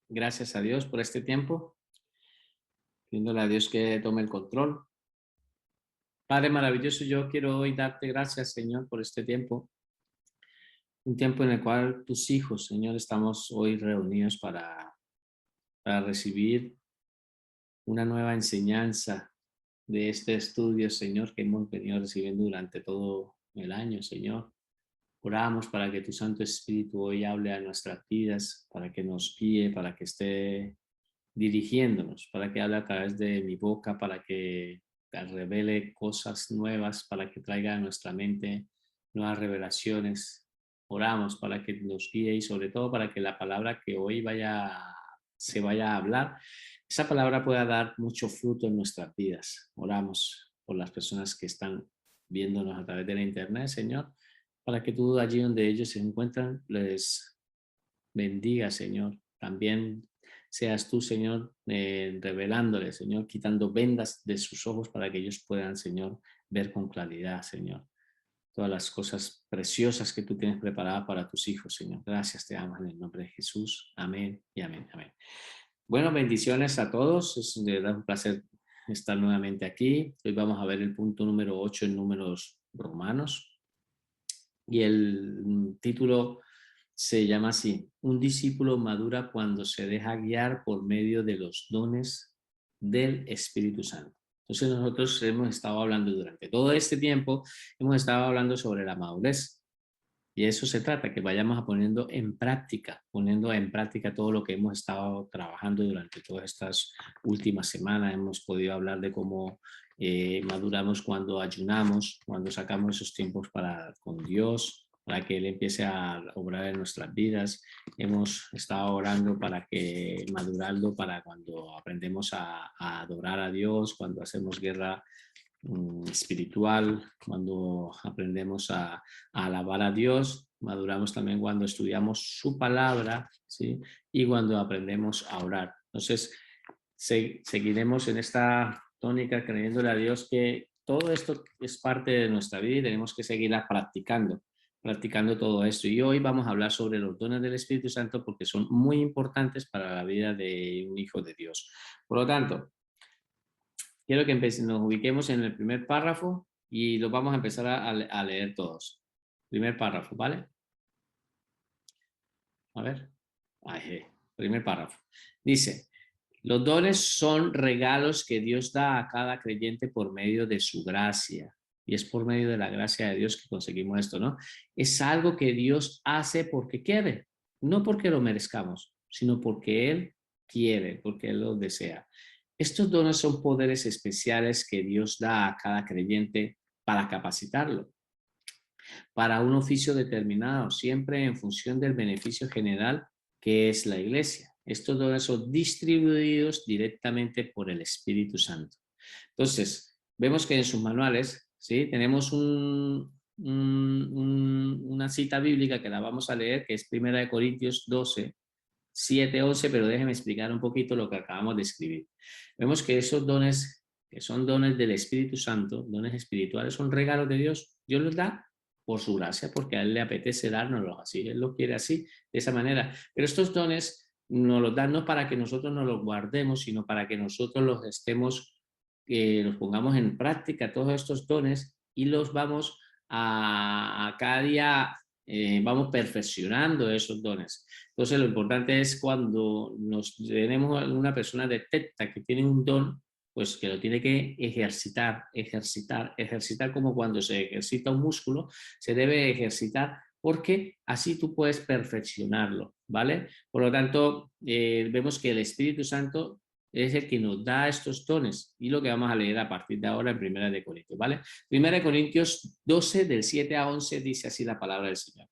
gracias a Dios por este tiempo, pidiéndole a Dios que tome el control. Padre maravilloso, yo quiero hoy darte gracias, Señor, por este tiempo. Un tiempo en el cual tus hijos, Señor, estamos hoy reunidos para recibir una nueva enseñanza de este estudio, Señor, que hemos venido recibiendo durante todo el año, Señor. Oramos para que tu Santo Espíritu hoy hable a nuestras vidas, para que nos guíe, para que esté dirigiéndonos, para que hable a través de mi boca, para que revele cosas nuevas, para que traiga a nuestra mente nuevas revelaciones. Oramos para que nos guíe y sobre todo para que la palabra que hoy se vaya a hablar, esa palabra pueda dar mucho fruto en nuestras vidas. Oramos por las personas que están viéndonos a través de la internet, Señor, para que tú allí donde ellos se encuentran les bendiga, Señor. También seas tú, Señor, revelándoles, Señor, quitando vendas de sus ojos para que ellos puedan, Señor, ver con claridad, Señor, todas las cosas preciosas que tú tienes preparadas para tus hijos, Señor. Gracias, te amo en el nombre de Jesús. Amén y amén, amén. Bueno, bendiciones a todos. Es de verdad un placer estar nuevamente aquí. Hoy vamos a ver el punto número 8 en Números Romanos. Y el título se llama así: un discípulo madura cuando se deja guiar por medio de los dones del Espíritu Santo. Entonces nosotros hemos estado hablando durante todo este tiempo, hemos estado hablando sobre la madurez. Y eso se trata, que vayamos poniendo en práctica todo lo que hemos estado trabajando durante todas estas últimas semanas. Hemos podido hablar de cómo maduramos cuando ayunamos, cuando sacamos esos tiempos con Dios, para que Él empiece a obrar en nuestras vidas. Hemos estado orando para que madurando para cuando aprendemos a adorar a Dios, cuando hacemos guerra espiritual, cuando aprendemos a alabar a Dios. Maduramos también cuando estudiamos su palabra, ¿sí? Y cuando aprendemos a orar. Entonces, seguiremos en esta tónica creyéndole a Dios que todo esto es parte de nuestra vida y tenemos que seguirla practicando todo esto. Y hoy vamos a hablar sobre los dones del Espíritu Santo porque son muy importantes para la vida de un hijo de Dios. Por lo tanto, quiero que nos ubiquemos en el primer párrafo y lo vamos a empezar a leer todos. Primer párrafo, ¿vale? A ver. Primer párrafo. Dice: los dones son regalos que Dios da a cada creyente por medio de su gracia. Y es por medio de la gracia de Dios que conseguimos esto, ¿no? Es algo que Dios hace porque quiere, no porque lo merezcamos, sino porque Él quiere, porque Él lo desea. Estos dones son poderes especiales que Dios da a cada creyente para capacitarlo para un oficio determinado, siempre en función del beneficio general que es la iglesia. Estos dones son distribuidos directamente por el Espíritu Santo. Entonces, vemos que en sus manuales, ¿sí? Tenemos una cita bíblica que la vamos a leer, que es 1 Corintios 12, 7, 11, pero déjenme explicar un poquito lo que acabamos de escribir. Vemos que esos dones, que son dones del Espíritu Santo, dones espirituales, son regalos de Dios. Dios los da por su gracia, porque a Él le apetece dárnoslos así, Él lo quiere así, de esa manera. Pero estos dones nos los dan no para que nosotros nos los guardemos, sino para que nosotros los los pongamos en práctica, todos estos dones, y los vamos a cada día, vamos perfeccionando esos dones. Entonces lo importante es cuando tenemos una persona detecta que tiene un don, pues que lo tiene que ejercitar como cuando se ejercita un músculo, se debe ejercitar porque así tú puedes perfeccionarlo, ¿vale? Por lo tanto, vemos que el Espíritu Santo es el que nos da estos dones y lo que vamos a leer a partir de ahora en 1 Corintios, ¿vale? 1 Corintios 12 del 7 a 11 dice así la palabra del Señor.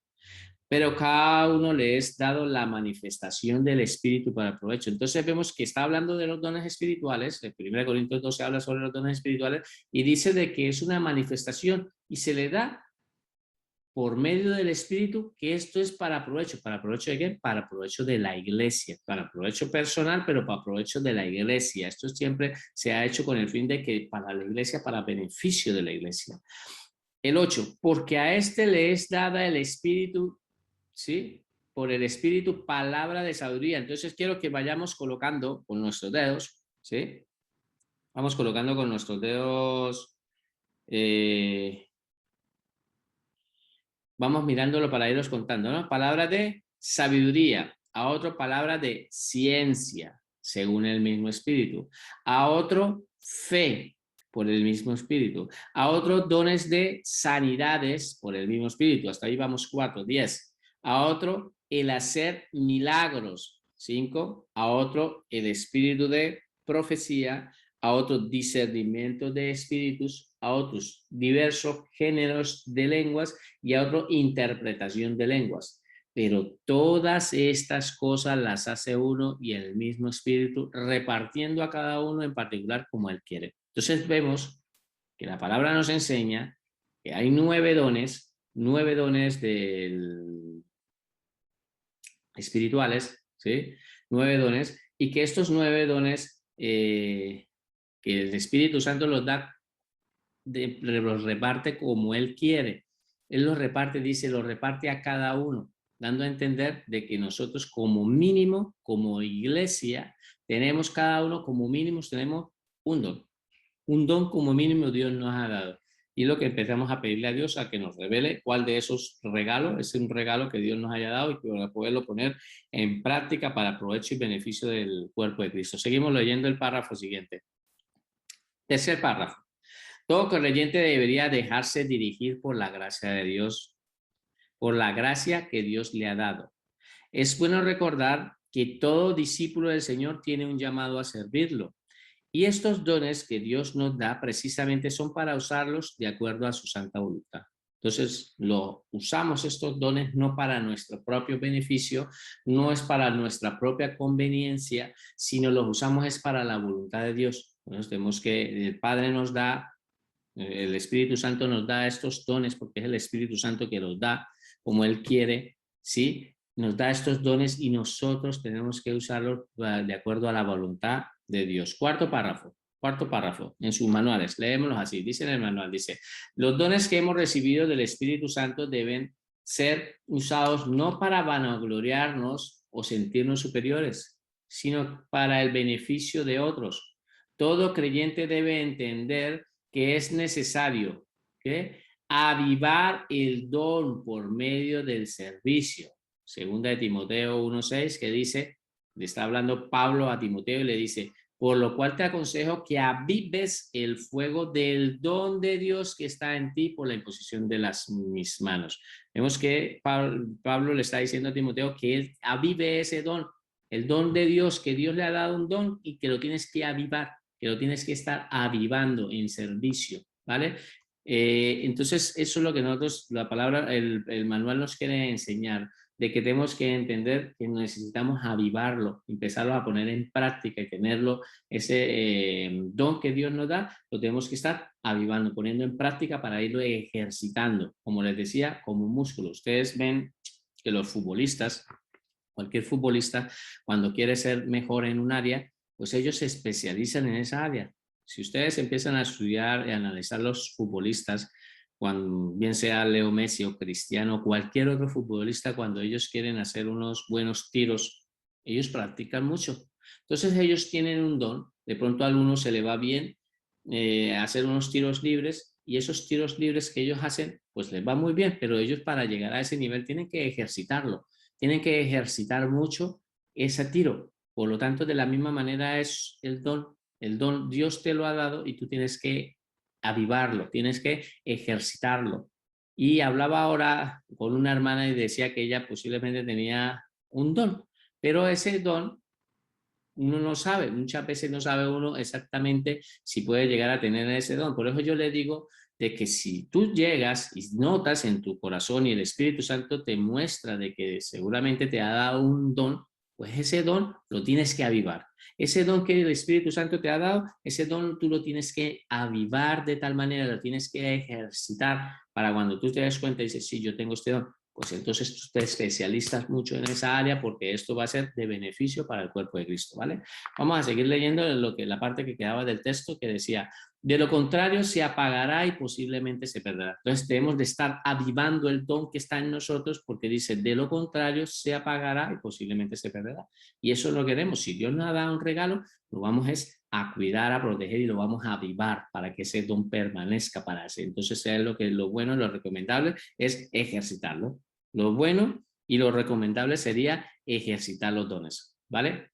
Pero cada uno le es dado la manifestación del Espíritu para el provecho. Entonces vemos que está hablando de los dones espirituales, en 1 Corintios 12 habla sobre los dones espirituales y dice de que es una manifestación y se le da por medio del Espíritu, que esto es para provecho. ¿Para provecho de qué? Para provecho de la iglesia, para provecho personal, pero para provecho de la iglesia. Esto siempre se ha hecho con el fin de que para la iglesia, para beneficio de la iglesia. El 8, porque a este le es dada el Espíritu, ¿sí? por el Espíritu palabra de sabiduría. Entonces quiero que vayamos colocando con nuestros dedos, ¿sí? Vamos colocando con nuestros dedos, vamos mirándolo para irlos contando, ¿no? Palabra de sabiduría, a otro palabra de ciencia, según el mismo Espíritu, a otro fe, por el mismo Espíritu, a otro dones de sanidades, por el mismo Espíritu, hasta ahí vamos 4, 10, a otro el hacer milagros, 5, a otro el espíritu de profecía, a otro discernimiento de espíritus, a otros diversos géneros de lenguas y a otro interpretación de lenguas. Pero todas estas cosas las hace uno y el mismo espíritu, repartiendo a cada uno en particular como él quiere. Entonces vemos que la palabra nos enseña que hay 9 dones espirituales, ¿sí? 9 dones, y que estos 9 dones que el Espíritu Santo los da, los reparte como Él quiere. Él los reparte, dice, los reparte a cada uno, dando a entender de que nosotros como mínimo, como iglesia, tenemos cada uno como mínimo, tenemos un don. Un don como mínimo Dios nos ha dado. Y lo que empezamos a pedirle a Dios a que nos revele cuál de esos regalos es un regalo que Dios nos haya dado y para poderlo poner en práctica para provecho y beneficio del cuerpo de Cristo. Seguimos leyendo el párrafo siguiente. Tercer párrafo. Todo creyente debería dejarse dirigir por la gracia de Dios, por la gracia que Dios le ha dado. Es bueno recordar que todo discípulo del Señor tiene un llamado a servirlo. Y estos dones que Dios nos da precisamente son para usarlos de acuerdo a su santa voluntad. Entonces, usamos estos dones no para nuestro propio beneficio, no es para nuestra propia conveniencia, sino los usamos es para la voluntad de Dios. Entonces, tenemos que el Padre nos da, el Espíritu Santo nos da estos dones porque es el Espíritu Santo que los da como Él quiere, ¿sí? Nos da estos dones y nosotros tenemos que usarlos de acuerdo a la voluntad de Dios. Cuarto párrafo en sus manuales, leémoslos así, dice en el manual, dice, los dones que hemos recibido del Espíritu Santo deben ser usados no para vanagloriarnos o sentirnos superiores, sino para el beneficio de otros. Todo creyente debe entender que es necesario, ¿qué? Avivar el don por medio del servicio. Segunda de Timoteo 1:6, que dice, le está hablando Pablo a Timoteo y le dice, por lo cual te aconsejo que avives el fuego del don de Dios que está en ti por la imposición de mis manos. Vemos que Pablo le está diciendo a Timoteo que él avive ese don, el don de Dios, que Dios le ha dado un don y que lo tienes que avivar, que lo tienes que estar avivando en servicio, ¿vale? Entonces, eso es lo que nosotros, la palabra, el manual nos quiere enseñar, de que tenemos que entender que necesitamos avivarlo, empezarlo a poner en práctica y tenerlo, ese don que Dios nos da, lo tenemos que estar avivando, poniendo en práctica para irlo ejercitando, como les decía, como un músculo. Ustedes ven que los futbolistas, cualquier futbolista, cuando quiere ser mejor en un área, pues ellos se especializan en esa área. Si ustedes empiezan a estudiar y analizar los futbolistas, cuando, bien sea Leo Messi o Cristiano, cualquier otro futbolista, cuando ellos quieren hacer unos buenos tiros, ellos practican mucho. Entonces ellos tienen un don, de pronto a alguno se le va bien hacer unos tiros libres y esos tiros libres que ellos hacen, pues les va muy bien, pero ellos para llegar a ese nivel tienen que ejercitarlo, tienen que ejercitar mucho ese tiro. Por lo tanto, de la misma manera es el don Dios te lo ha dado y tú tienes que avivarlo, tienes que ejercitarlo. Y hablaba ahora con una hermana y decía que ella posiblemente tenía un don, pero ese don uno no sabe, muchas veces no sabe uno exactamente si puede llegar a tener ese don. Por eso yo le digo de que si tú llegas y notas en tu corazón y el Espíritu Santo te muestra de que seguramente te ha dado un don, pues ese don lo tienes que avivar. Ese don que el Espíritu Santo te ha dado, ese don tú lo tienes que avivar de tal manera, lo tienes que ejercitar para cuando tú te des cuenta y dices, sí, yo tengo este don, pues entonces tú te especializas mucho en esa área porque esto va a ser de beneficio para el cuerpo de Cristo, ¿vale? Vamos a seguir leyendo la parte que quedaba del texto que decía, De lo contrario, se apagará y posiblemente se perderá. Entonces, debemos de estar avivando el don que está en nosotros, porque dice, de lo contrario, se apagará y posiblemente se perderá. Y eso lo queremos. Si Dios nos ha dado un regalo, lo vamos es a cuidar, a proteger y lo vamos a avivar para que ese don permanezca para ese. Entonces, lo bueno, lo recomendable es ejercitarlo. Lo bueno y lo recomendable sería ejercitar los dones, ¿vale?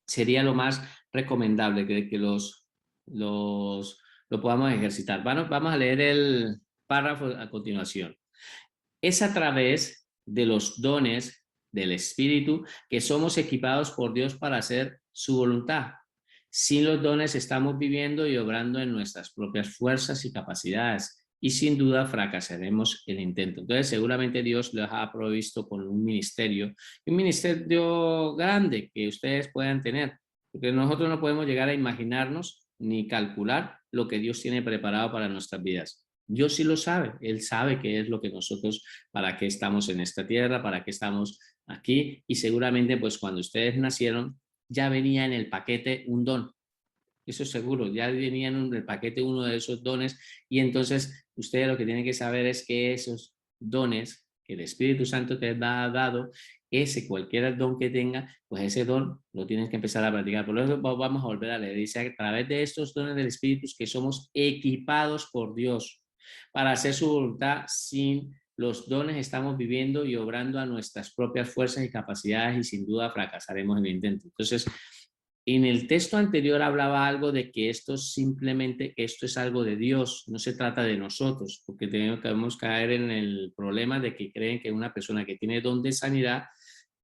Sería lo más recomendable que lo podamos ejercitar. Vamos a leer el párrafo a continuación. Es a través de los dones del Espíritu que somos equipados por Dios para hacer su voluntad. Sin los dones estamos viviendo y obrando en nuestras propias fuerzas y capacidades y sin duda fracasaremos el intento. Entonces seguramente Dios les ha provisto con un ministerio grande que ustedes puedan tener, porque nosotros no podemos llegar a imaginarnos ni calcular lo que Dios tiene preparado para nuestras vidas. Dios sí lo sabe, Él sabe qué es lo que nosotros, para qué estamos en esta tierra, para qué estamos aquí, y seguramente pues cuando ustedes nacieron ya venía en el paquete un don, eso seguro, ya venía en el paquete uno de esos dones, y entonces ustedes lo que tienen que saber es que esos dones que el Espíritu Santo te ha dado, ese cualquier don que tenga, pues ese don lo tienes que empezar a practicar. Por eso vamos a volver a leer, dice, a través de estos dones del Espíritu que somos equipados por Dios para hacer su voluntad. Sin los dones estamos viviendo y obrando a nuestras propias fuerzas y capacidades y sin duda fracasaremos en el intento. Entonces, en el texto anterior hablaba algo de que esto es algo de Dios, no se trata de nosotros, porque debemos caer en el problema de que creen que una persona que tiene don de sanidad,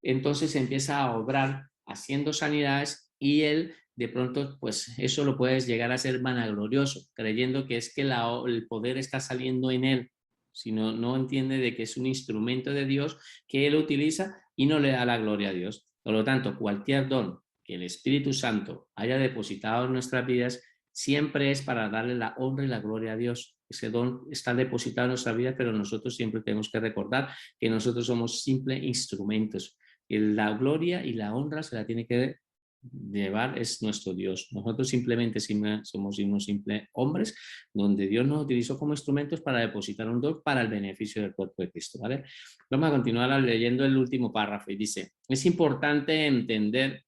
entonces empieza a obrar haciendo sanidades y él de pronto pues eso lo puedes llegar a ser vanaglorioso, creyendo que es que el poder está saliendo en él, sino no entiende de que es un instrumento de Dios que él utiliza y no le da la gloria a Dios. Por lo tanto, cualquier don que el Espíritu Santo haya depositado en nuestras vidas siempre es para darle la honra y la gloria a Dios. Ese don está depositado en nuestra vida, pero nosotros siempre tenemos que recordar que nosotros somos simples instrumentos. La gloria y la honra se la tiene que llevar es nuestro Dios. Nosotros simplemente somos unos simples hombres donde Dios nos utilizó como instrumentos para depositar un don para el beneficio del cuerpo de Cristo, ¿vale? Vamos a continuar leyendo el último párrafo y dice, es importante entender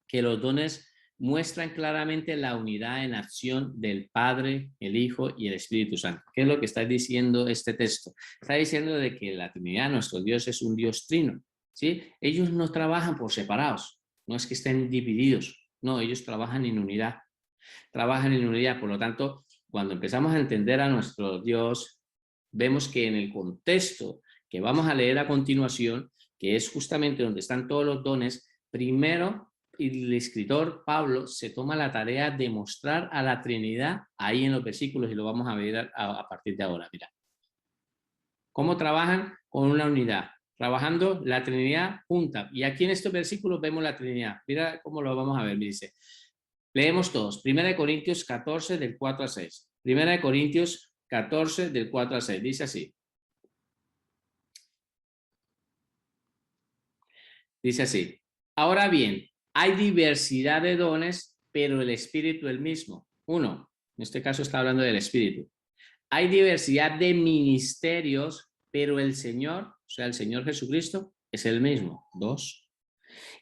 que los dones muestran claramente la unidad en acción del Padre, el Hijo y el Espíritu Santo. ¿Qué es lo que está diciendo este texto? Está diciendo de que la Trinidad, nuestro Dios, es un Dios trino, ¿sí? Ellos no trabajan por separados, no es que estén divididos, no, ellos trabajan en unidad, por lo tanto, cuando empezamos a entender a nuestro Dios, vemos que en el contexto que vamos a leer a continuación, que es justamente donde están todos los dones, primero el escritor Pablo se toma la tarea de mostrar a la Trinidad ahí en los versículos y lo vamos a ver a partir de ahora. Mira, ¿cómo trabajan con una unidad? Trabajando la Trinidad junta. Y aquí en estos versículos vemos la Trinidad. Mira cómo lo vamos a ver, me dice. Leemos todos. 1 Corintios 14 del 4 a 6. 1 Corintios 14 del 4 a 6. Dice así. Dice así. Ahora bien, hay diversidad de dones, pero el Espíritu es el mismo. Uno, en este caso está hablando del Espíritu. Hay diversidad de ministerios, pero el Señor, o sea, el Señor Jesucristo, es el mismo. Dos.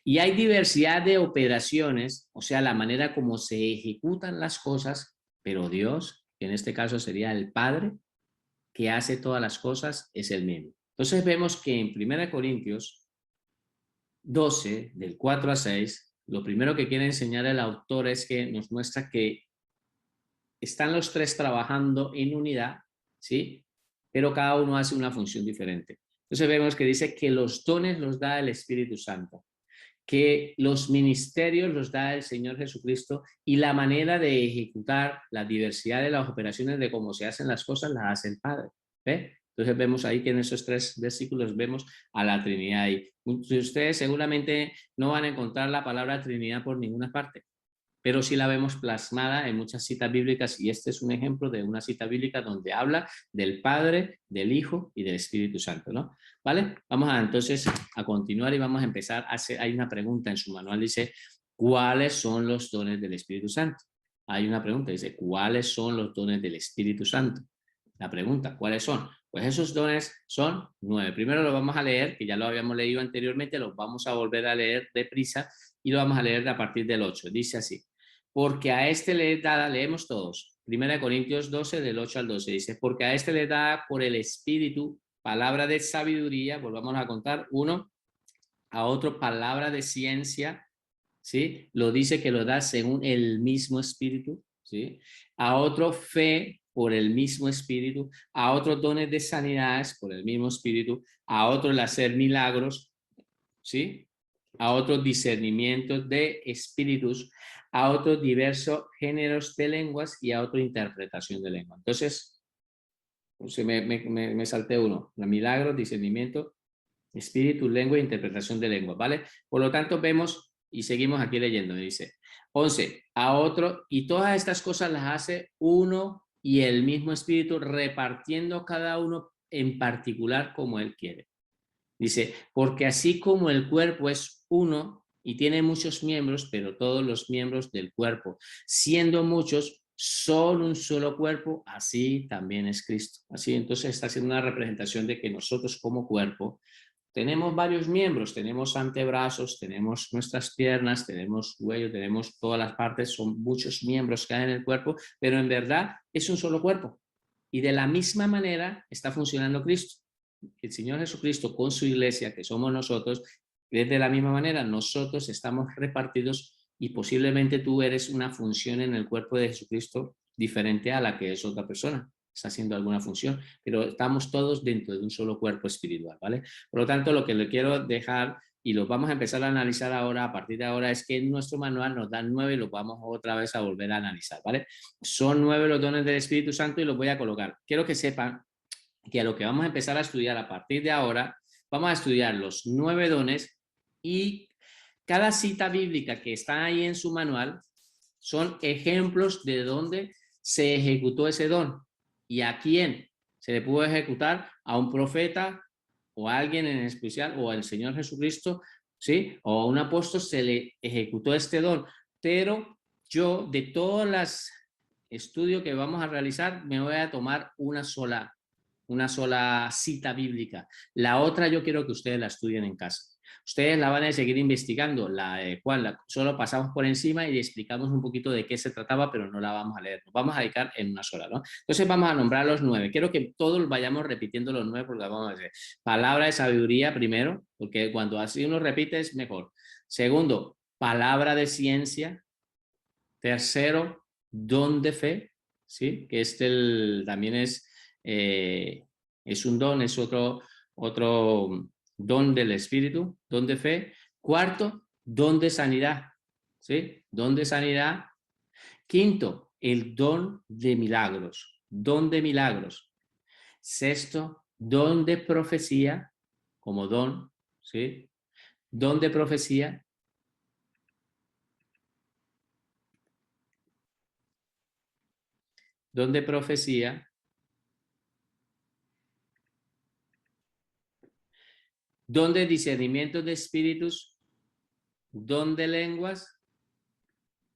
Y hay diversidad de operaciones, o sea, la manera como se ejecutan las cosas, pero Dios, que en este caso sería el Padre, que hace todas las cosas, es el mismo. Entonces vemos que en 1 Corintios 12, del 4 a 6, lo primero que quiere enseñar el autor es que nos muestra que están los tres trabajando en unidad, ¿sí? Pero cada uno hace una función diferente. Entonces vemos que dice que los dones los da el Espíritu Santo, que los ministerios los da el Señor Jesucristo y la manera de ejecutar la diversidad de las operaciones de cómo se hacen las cosas las hace el Padre. ¿Ve? Entonces vemos ahí que en esos tres versículos vemos a la Trinidad. Y ustedes seguramente no van a encontrar la palabra Trinidad por ninguna parte, pero sí la vemos plasmada en muchas citas bíblicas y este es un ejemplo de una cita bíblica donde habla del Padre, del Hijo y del Espíritu Santo, ¿no? ¿Vale? Vamos entonces a continuar y vamos a empezar a hacer, hay una pregunta en su manual, dice, ¿cuáles son los dones del Espíritu Santo? hay una pregunta, dice, ¿cuáles son los dones del Espíritu Santo? La pregunta, ¿cuáles son? Pues esos dones son 9. Primero lo vamos a leer, que ya lo habíamos leído anteriormente, los vamos a volver a leer deprisa y lo vamos a leer a partir del 8. Dice así, porque a este le da, leemos todos, 1 Corintios 12, del 8 al 12, dice, porque a este le da por el Espíritu palabra de sabiduría, volvamos a contar, uno, a otro palabra de ciencia, ¿sí? Lo dice que lo da según el mismo Espíritu, ¿sí? A otro fe por el mismo Espíritu, a otros dones de sanidades por el mismo Espíritu, a otro el hacer milagros, ¿sí? A otros discernimientos de espíritus, a otros diversos géneros de lenguas y a otra interpretación de lengua. Entonces, me salté uno, milagros, discernimiento, espíritu, lengua e interpretación de lengua, ¿vale? Por lo tanto, vemos y seguimos aquí leyendo, dice 11, a otro, y todas estas cosas las hace uno y el mismo espíritu, repartiendo cada uno en particular como él quiere. Dice, porque así como el cuerpo es uno y tiene muchos miembros, pero todos los miembros del cuerpo, siendo muchos, son un solo cuerpo, así también es Cristo. Así entonces está haciendo una representación de que nosotros como cuerpo tenemos varios miembros, tenemos antebrazos, tenemos nuestras piernas, tenemos cuello, tenemos todas las partes, son muchos miembros que hay en el cuerpo, pero en verdad es un solo cuerpo. Y de la misma manera está funcionando Cristo. El Señor Jesucristo con su iglesia, que somos nosotros, de la misma manera nosotros estamos repartidos y posiblemente tú eres una función en el cuerpo de Jesucristo diferente a la que es otra persona. Está haciendo alguna función, pero estamos todos dentro de un solo cuerpo espiritual, ¿vale? Por lo tanto, lo que le quiero dejar y lo vamos a empezar a analizar ahora, a partir de ahora, es que en nuestro manual nos dan 9 y lo vamos otra vez a volver a analizar, ¿vale? Son 9 los dones del Espíritu Santo y los voy a colocar. Quiero que sepan que a lo que vamos a empezar a estudiar a partir de ahora, vamos a estudiar los 9 dones y cada cita bíblica que está ahí en su manual son ejemplos de dónde se ejecutó ese don y a quién se le pudo ejecutar, a un profeta o a alguien en especial o al Señor Jesucristo, ¿sí? O a un apóstol se le ejecutó este don, pero yo de todos los estudios que vamos a realizar me voy a tomar una sola cita bíblica. La otra yo quiero que ustedes la estudien en casa. Ustedes la van a seguir investigando, la cual solo pasamos por encima y explicamos un poquito de qué se trataba, pero no la vamos a leer. Nos vamos a dedicar en una sola, ¿no? Entonces vamos a nombrar los 9. Quiero que todos vayamos repitiendo los 9 porque vamos a hacer palabra de sabiduría primero, porque cuando así uno repite es mejor. Segundo, palabra de ciencia. Tercero, don de fe, ¿sí? Que también es un don, es otro don del Espíritu, don de fe. Cuarto, don de sanidad, ¿sí? Don de sanidad. Quinto, el don de milagros, don de milagros. Sexto, don de profecía, como don, ¿sí? Don de profecía. Don de profecía. Don de discernimiento de espíritus, don de lenguas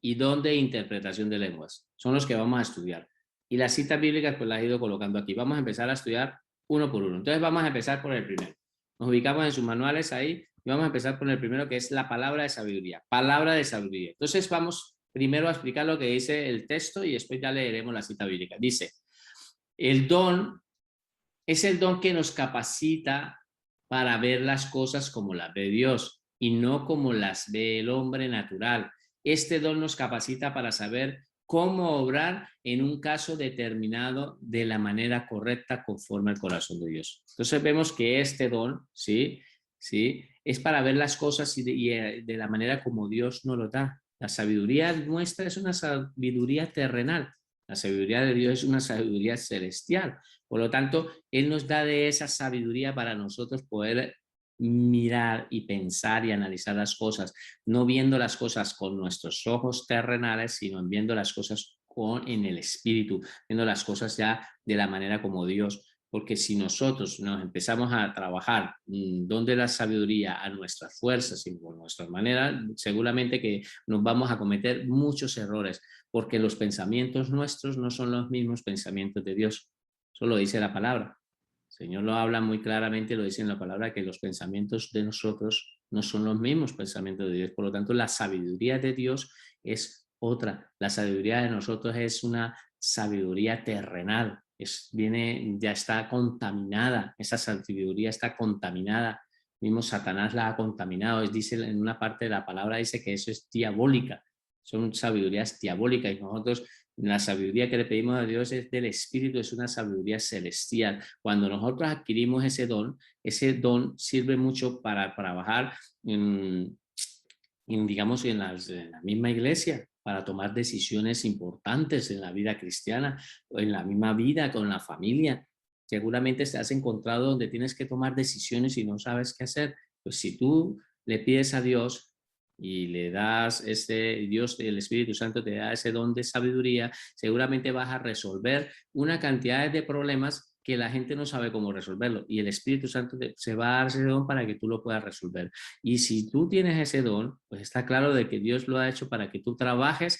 y don de interpretación de lenguas. Son los que vamos a estudiar. Y las citas bíblicas pues las he ido colocando aquí. Vamos a empezar a estudiar uno por uno. Entonces vamos a empezar por el primero. Nos ubicamos en sus manuales ahí y vamos a empezar por el primero, que es la palabra de sabiduría. Palabra de sabiduría. Entonces vamos primero a explicar lo que dice el texto y después ya leeremos la cita bíblica. Dice, el don es el don que nos capacita para ver las cosas como las ve Dios y no como las ve el hombre natural. Este don nos capacita para saber cómo obrar en un caso determinado de la manera correcta conforme al corazón de Dios. Entonces vemos que este don, ¿sí? ¿Sí? Es para ver las cosas y de la manera como Dios nos lo da. La sabiduría nuestra es una sabiduría terrenal. La sabiduría de Dios es una sabiduría celestial. Por lo tanto, Él nos da de esa sabiduría para nosotros poder mirar y pensar y analizar las cosas, no viendo las cosas con nuestros ojos terrenales, sino viendo las cosas en el espíritu, viendo las cosas ya de la manera como Dios. porque si nosotros nos empezamos a trabajar donde la sabiduría a nuestras fuerzas y por nuestra manera, seguramente que nos vamos a cometer muchos errores, porque los pensamientos nuestros no son los mismos pensamientos de Dios. Eso lo dice la palabra. El Señor lo habla muy claramente, lo dice en la palabra, que los pensamientos de nosotros no son los mismos pensamientos de Dios. Por lo tanto, la sabiduría de Dios es otra. La sabiduría de nosotros es una sabiduría terrenal. Ya está contaminada. Esa sabiduría está contaminada. Mismo Satanás la ha contaminado. Dice en una parte de la palabra, dice que eso es diabólica. Son sabidurías diabólicas y nosotros la sabiduría que le pedimos a Dios es del Espíritu, es una sabiduría celestial. Cuando nosotros adquirimos ese don sirve mucho para trabajar digamos, en la misma iglesia, para tomar decisiones importantes en la vida cristiana, o en la misma vida con la familia. Seguramente te has encontrado donde tienes que tomar decisiones y no sabes qué hacer. Pues si tú le pides a Dios y le das Dios, el Espíritu Santo te da ese don de sabiduría, seguramente vas a resolver una cantidad de problemas que la gente no sabe cómo resolverlo, y el Espíritu Santo se va a dar ese don para que tú lo puedas resolver. Y si tú tienes ese don, pues está claro de que Dios lo ha hecho para que tú trabajes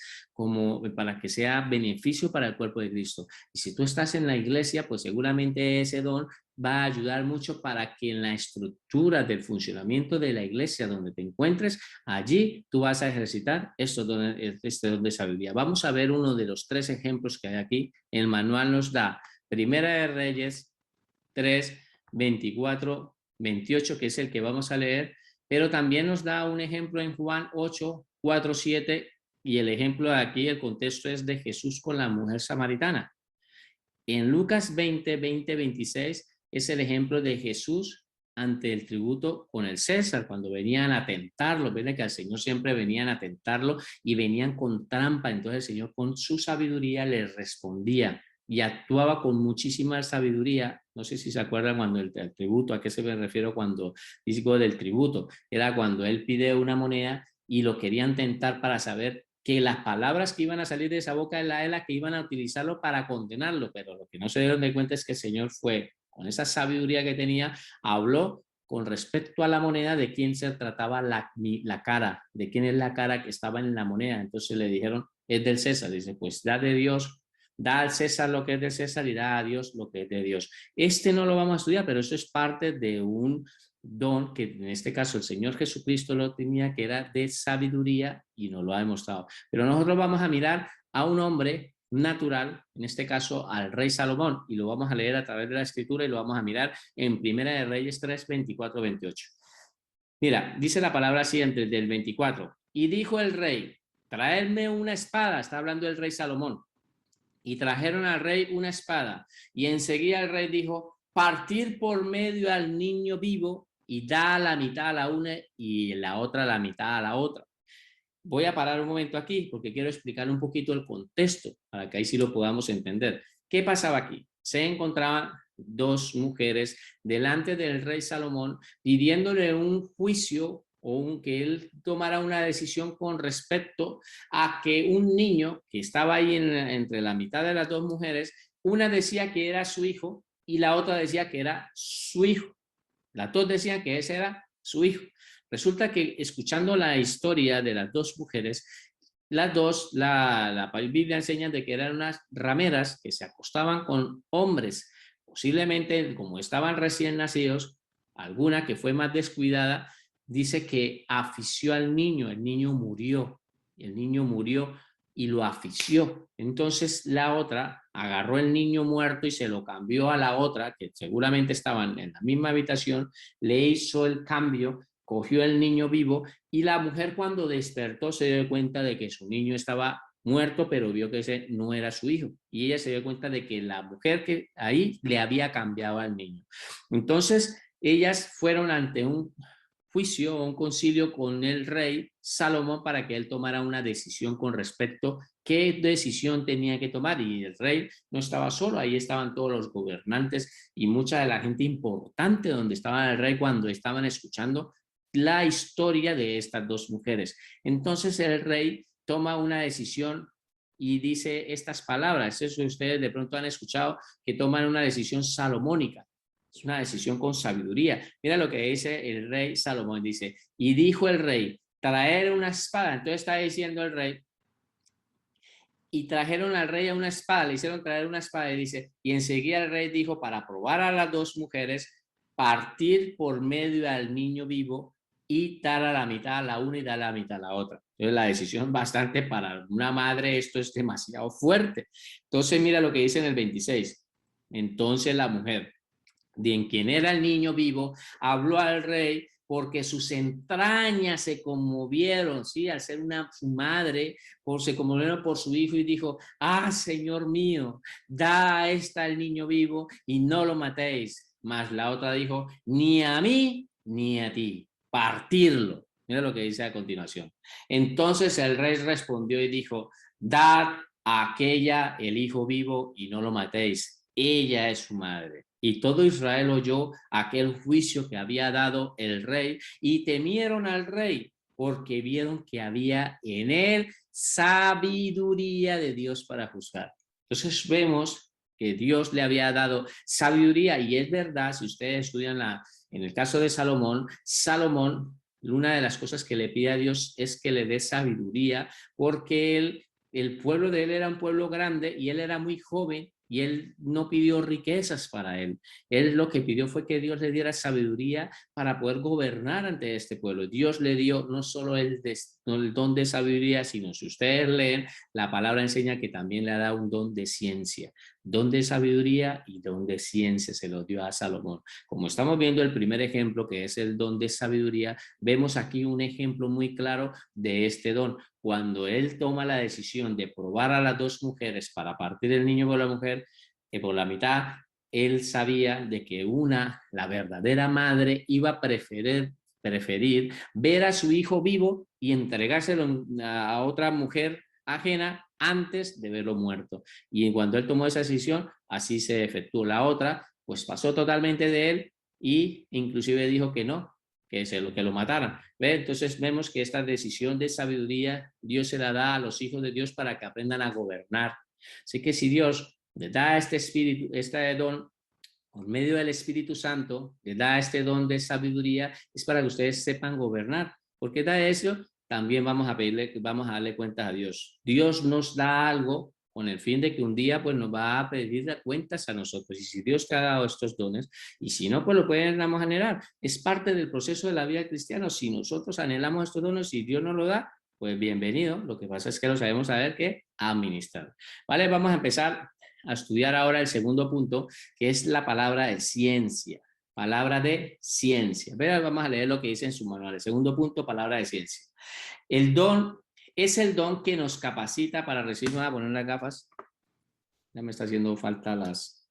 para que sea beneficio para el cuerpo de Cristo. Y si tú estás en la iglesia, pues seguramente ese don va a ayudar mucho para que en la estructura del funcionamiento de la iglesia donde te encuentres, allí tú vas a ejercitar este don de sabiduría. Vamos a ver uno de los 3 ejemplos que hay aquí. El manual nos da Primera de Reyes 3, 24, 28, que es el que vamos a leer, pero también nos da un ejemplo en Juan 8, 4, 7, y el ejemplo de aquí, el contexto es de Jesús con la mujer samaritana. En Lucas 20, 20, 26 es el ejemplo de Jesús ante el tributo con el César, cuando venían a tentarlo, ven que al Señor siempre venían a tentarlo y venían con trampa, entonces el Señor con su sabiduría les respondía y actuaba con muchísima sabiduría. No sé si se acuerdan cuando el tributo, ¿a qué se me refiero cuando digo del tributo? Era cuando él pide una moneda y lo querían tentar para saber que las palabras que iban a salir de esa boca es la que iban a utilizarlo para condenarlo, pero lo que no se dieron de cuenta es que el Señor fue, con esa sabiduría que tenía, habló con respecto a la moneda de quién se trataba la cara, de quién es la cara que estaba en la moneda. Entonces le dijeron, es del César. Dice, pues da de Dios, da al César lo que es del César y da a Dios lo que es de Dios. No lo vamos a estudiar, pero eso es parte de un don que en este caso el Señor Jesucristo lo tenía, que era de sabiduría, y nos lo ha demostrado. Pero nosotros vamos a mirar a un hombre natural, en este caso al rey Salomón, y lo vamos a leer a través de la escritura y lo vamos a mirar en Primera de Reyes 3, 24, 28. Mira, dice la palabra siguiente del 24, y dijo el rey, traedme una espada, está hablando el rey Salomón, y trajeron al rey una espada, y enseguida el rey dijo, partir por medio al niño vivo y da la mitad a la una y la otra la mitad a la otra. Voy a parar un momento aquí porque quiero explicar un poquito el contexto para que ahí sí lo podamos entender. ¿Qué pasaba aquí? Se encontraban 2 mujeres delante del rey Salomón pidiéndole un juicio o que él tomara una decisión con respecto a que un niño que estaba ahí entre la mitad de las 2 mujeres, una decía que era su hijo y la otra decía que era su hijo. Las 2 decían que ese era su hijo. Resulta que escuchando la historia de las 2 mujeres, las 2, la Biblia enseña de que eran unas rameras que se acostaban con hombres, posiblemente como estaban recién nacidos, alguna que fue más descuidada, dice que afició al niño, el niño murió y lo afició. Entonces la otra agarró el niño muerto y se lo cambió a la otra, que seguramente estaban en la misma habitación, le hizo el cambio, cogió el niño vivo y la mujer cuando despertó se dio cuenta de que su niño estaba muerto, pero vio que ese no era su hijo. Y ella se dio cuenta de que la mujer que ahí le había cambiado al niño. Entonces, ellas fueron ante un juicio o un concilio con el rey Salomón para que él tomara una decisión con respecto a qué decisión tenía que tomar. Y el rey no estaba solo, ahí estaban todos los gobernantes y mucha de la gente importante donde estaba el rey cuando estaban escuchando la historia de estas 2 mujeres. Entonces el rey toma una decisión y dice estas palabras. Eso ustedes de pronto han escuchado, que toman una decisión salomónica. Es una decisión con sabiduría. Mira lo que dice el rey Salomón. Dice, y dijo el rey, traer una espada. Entonces está diciendo el rey, y trajeron al rey a una espada, le hicieron traer una espada y dice, y enseguida el rey dijo, para probar a las dos mujeres, partir por medio al niño vivo y dar a la mitad a la una y dar a la mitad a la otra. Entonces la decisión bastante para una madre, esto es demasiado fuerte. Entonces mira lo que dice en el 26. Entonces la mujer, de en quien era el niño vivo, habló al rey porque sus entrañas se conmovieron, ¿sí? Al ser su madre, se conmovieron por su hijo y dijo, ah, Señor mío, da a esta el niño vivo y no lo matéis. Mas la otra dijo, ni a mí ni a ti, partirlo. Mira lo que dice a continuación. Entonces el rey respondió y dijo, dad a aquella el hijo vivo y no lo matéis. Ella es su madre. Y todo Israel oyó aquel juicio que había dado el rey y temieron al rey porque vieron que había en él sabiduría de Dios para juzgar. Entonces vemos que Dios le había dado sabiduría y es verdad, si ustedes estudian en el caso de Salomón, una de las cosas que le pide a Dios es que le dé sabiduría porque el pueblo de él era un pueblo grande y él era muy joven y él no pidió riquezas para él. Él lo que pidió fue que Dios le diera sabiduría para poder gobernar ante este pueblo. Dios le dio no solo el don de sabiduría, sino si ustedes leen, la palabra enseña que también le ha dado un don de ciencia. Don de sabiduría y don de ciencia se lo dio a Salomón. Como estamos viendo el primer ejemplo, que es el don de sabiduría, vemos aquí un ejemplo muy claro de este don. Cuando él toma la decisión de probar a las dos mujeres para partir el niño por la mujer, por la mitad, él sabía de que la verdadera madre, iba a preferir ver a su hijo vivo y entregárselo a otra mujer ajena antes de verlo muerto. Y cuando él tomó esa decisión, así se efectuó. La otra, pues pasó totalmente de él y inclusive dijo que no, que lo mataran. ¿Ve? Entonces vemos que esta decisión de sabiduría Dios se la da a los hijos de Dios para que aprendan a gobernar. Así que si Dios les da este espíritu, este don, por medio del Espíritu Santo, les da este don de sabiduría, es para que ustedes sepan gobernar. Porque da eso, también vamos a darle cuentas a Dios. Dios nos da algo con el fin de que un día pues nos va a pedir cuentas a nosotros. Y si Dios te ha dado estos dones, y si no, pues lo podemos generar. Es parte del proceso de la vida cristiana. Si nosotros anhelamos estos dones y Dios nos lo da, pues bienvenido. Lo que pasa es que lo sabemos saber que administrar. Vale, vamos a empezar a estudiar ahora el segundo punto, que es la palabra de ciencia. Palabra de ciencia. Vamos a leer lo que dice en su manual. El segundo punto, palabra de ciencia. El don es el don que nos capacita para recibir. Me voy a poner las gafas. Ya me está haciendo falta las.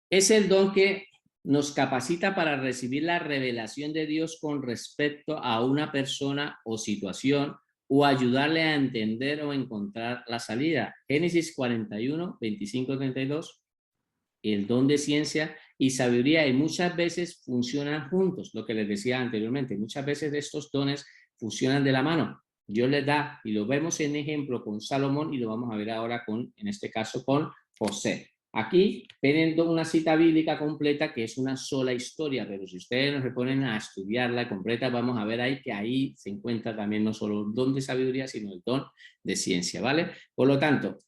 Es el don que nos capacita para recibir la revelación de Dios con respecto a una persona o situación o ayudarle a entender o encontrar la salida. Génesis 41, 25, 32. El don de ciencia y sabiduría, y muchas veces funcionan juntos, lo que les decía anteriormente, muchas veces estos dones funcionan de la mano. Dios les da, y lo vemos en ejemplo con Salomón, y lo vamos a ver ahora en este caso, con José. Aquí ven una cita bíblica completa que es una sola historia, pero si ustedes nos se ponen a estudiarla completa, vamos a ver ahí que ahí se encuentra también no solo el don de sabiduría, sino el don de ciencia, ¿vale? Por lo tanto,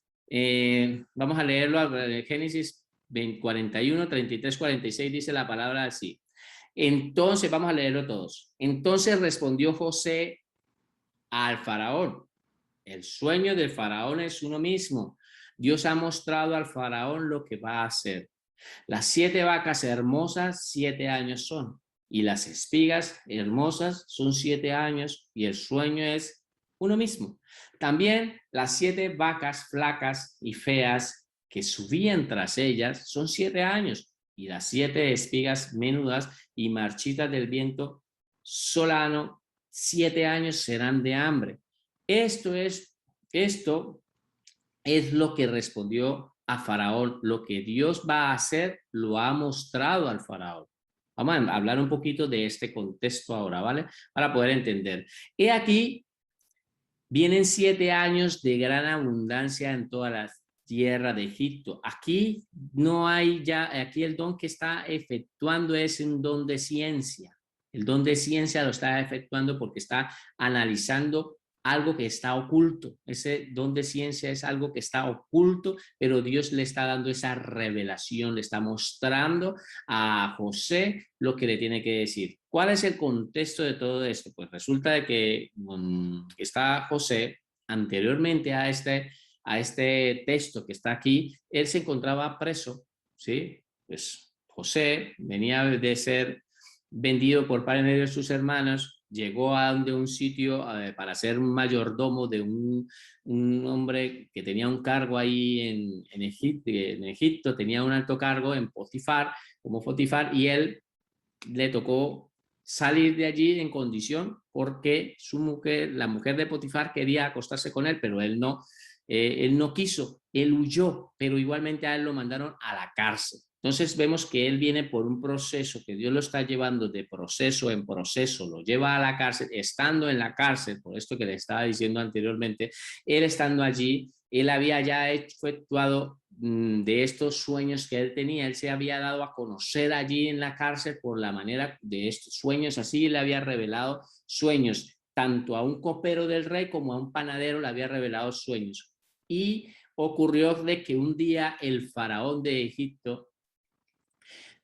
vamos a leerlo a Génesis 41, 33, 46 dice la palabra así. Entonces, vamos a leerlo todos. Entonces respondió José al faraón. El sueño del faraón es uno mismo. Dios ha mostrado al faraón lo que va a hacer. Las 7 vacas hermosas, 7 años son. Y las espigas hermosas son 7 años. Y el sueño es uno mismo. También las 7 vacas flacas y feas que subían tras ellas son 7 años. Y las 7 espigas menudas y marchitas del viento solano, 7 años serán de hambre. Esto es lo que respondió a Faraón. Lo que Dios va a hacer lo ha mostrado al Faraón. Vamos a hablar un poquito de este contexto ahora, ¿vale? Para poder entender. He aquí, Vienen 7 años de gran abundancia en toda la tierra de Egipto. Aquí no hay ya, aquí el don que está efectuando es un don de ciencia. El don de ciencia lo está efectuando porque está analizando algo que está oculto. Ese don de ciencia es algo que está oculto, pero Dios le está dando esa revelación, le está mostrando a José lo que le tiene que decir. ¿Cuál es el contexto de todo esto? Pues resulta de que está José anteriormente a este texto que está aquí, él se encontraba preso, ¿sí? Pues José venía de ser vendido por parte de sus hermanos, llegó a un sitio para ser un mayordomo de un hombre que tenía un cargo ahí en Egipto, tenía un alto cargo en Potifar, como Potifar, y él le tocó salir de allí en condición porque su mujer, la mujer de Potifar, quería acostarse con él, pero él no quiso, él huyó, pero igualmente a él lo mandaron a la cárcel. Entonces vemos que él viene por un proceso que Dios lo está llevando de proceso en proceso, lo lleva a la cárcel, estando en la cárcel, por esto que le estaba diciendo anteriormente, él estando allí, él había ya efectuado de estos sueños que él tenía, él se había dado a conocer allí en la cárcel por la manera de estos sueños, así le había revelado sueños, tanto a un copero del rey como a un panadero le había revelado sueños. Y ocurrió de que un día el faraón de Egipto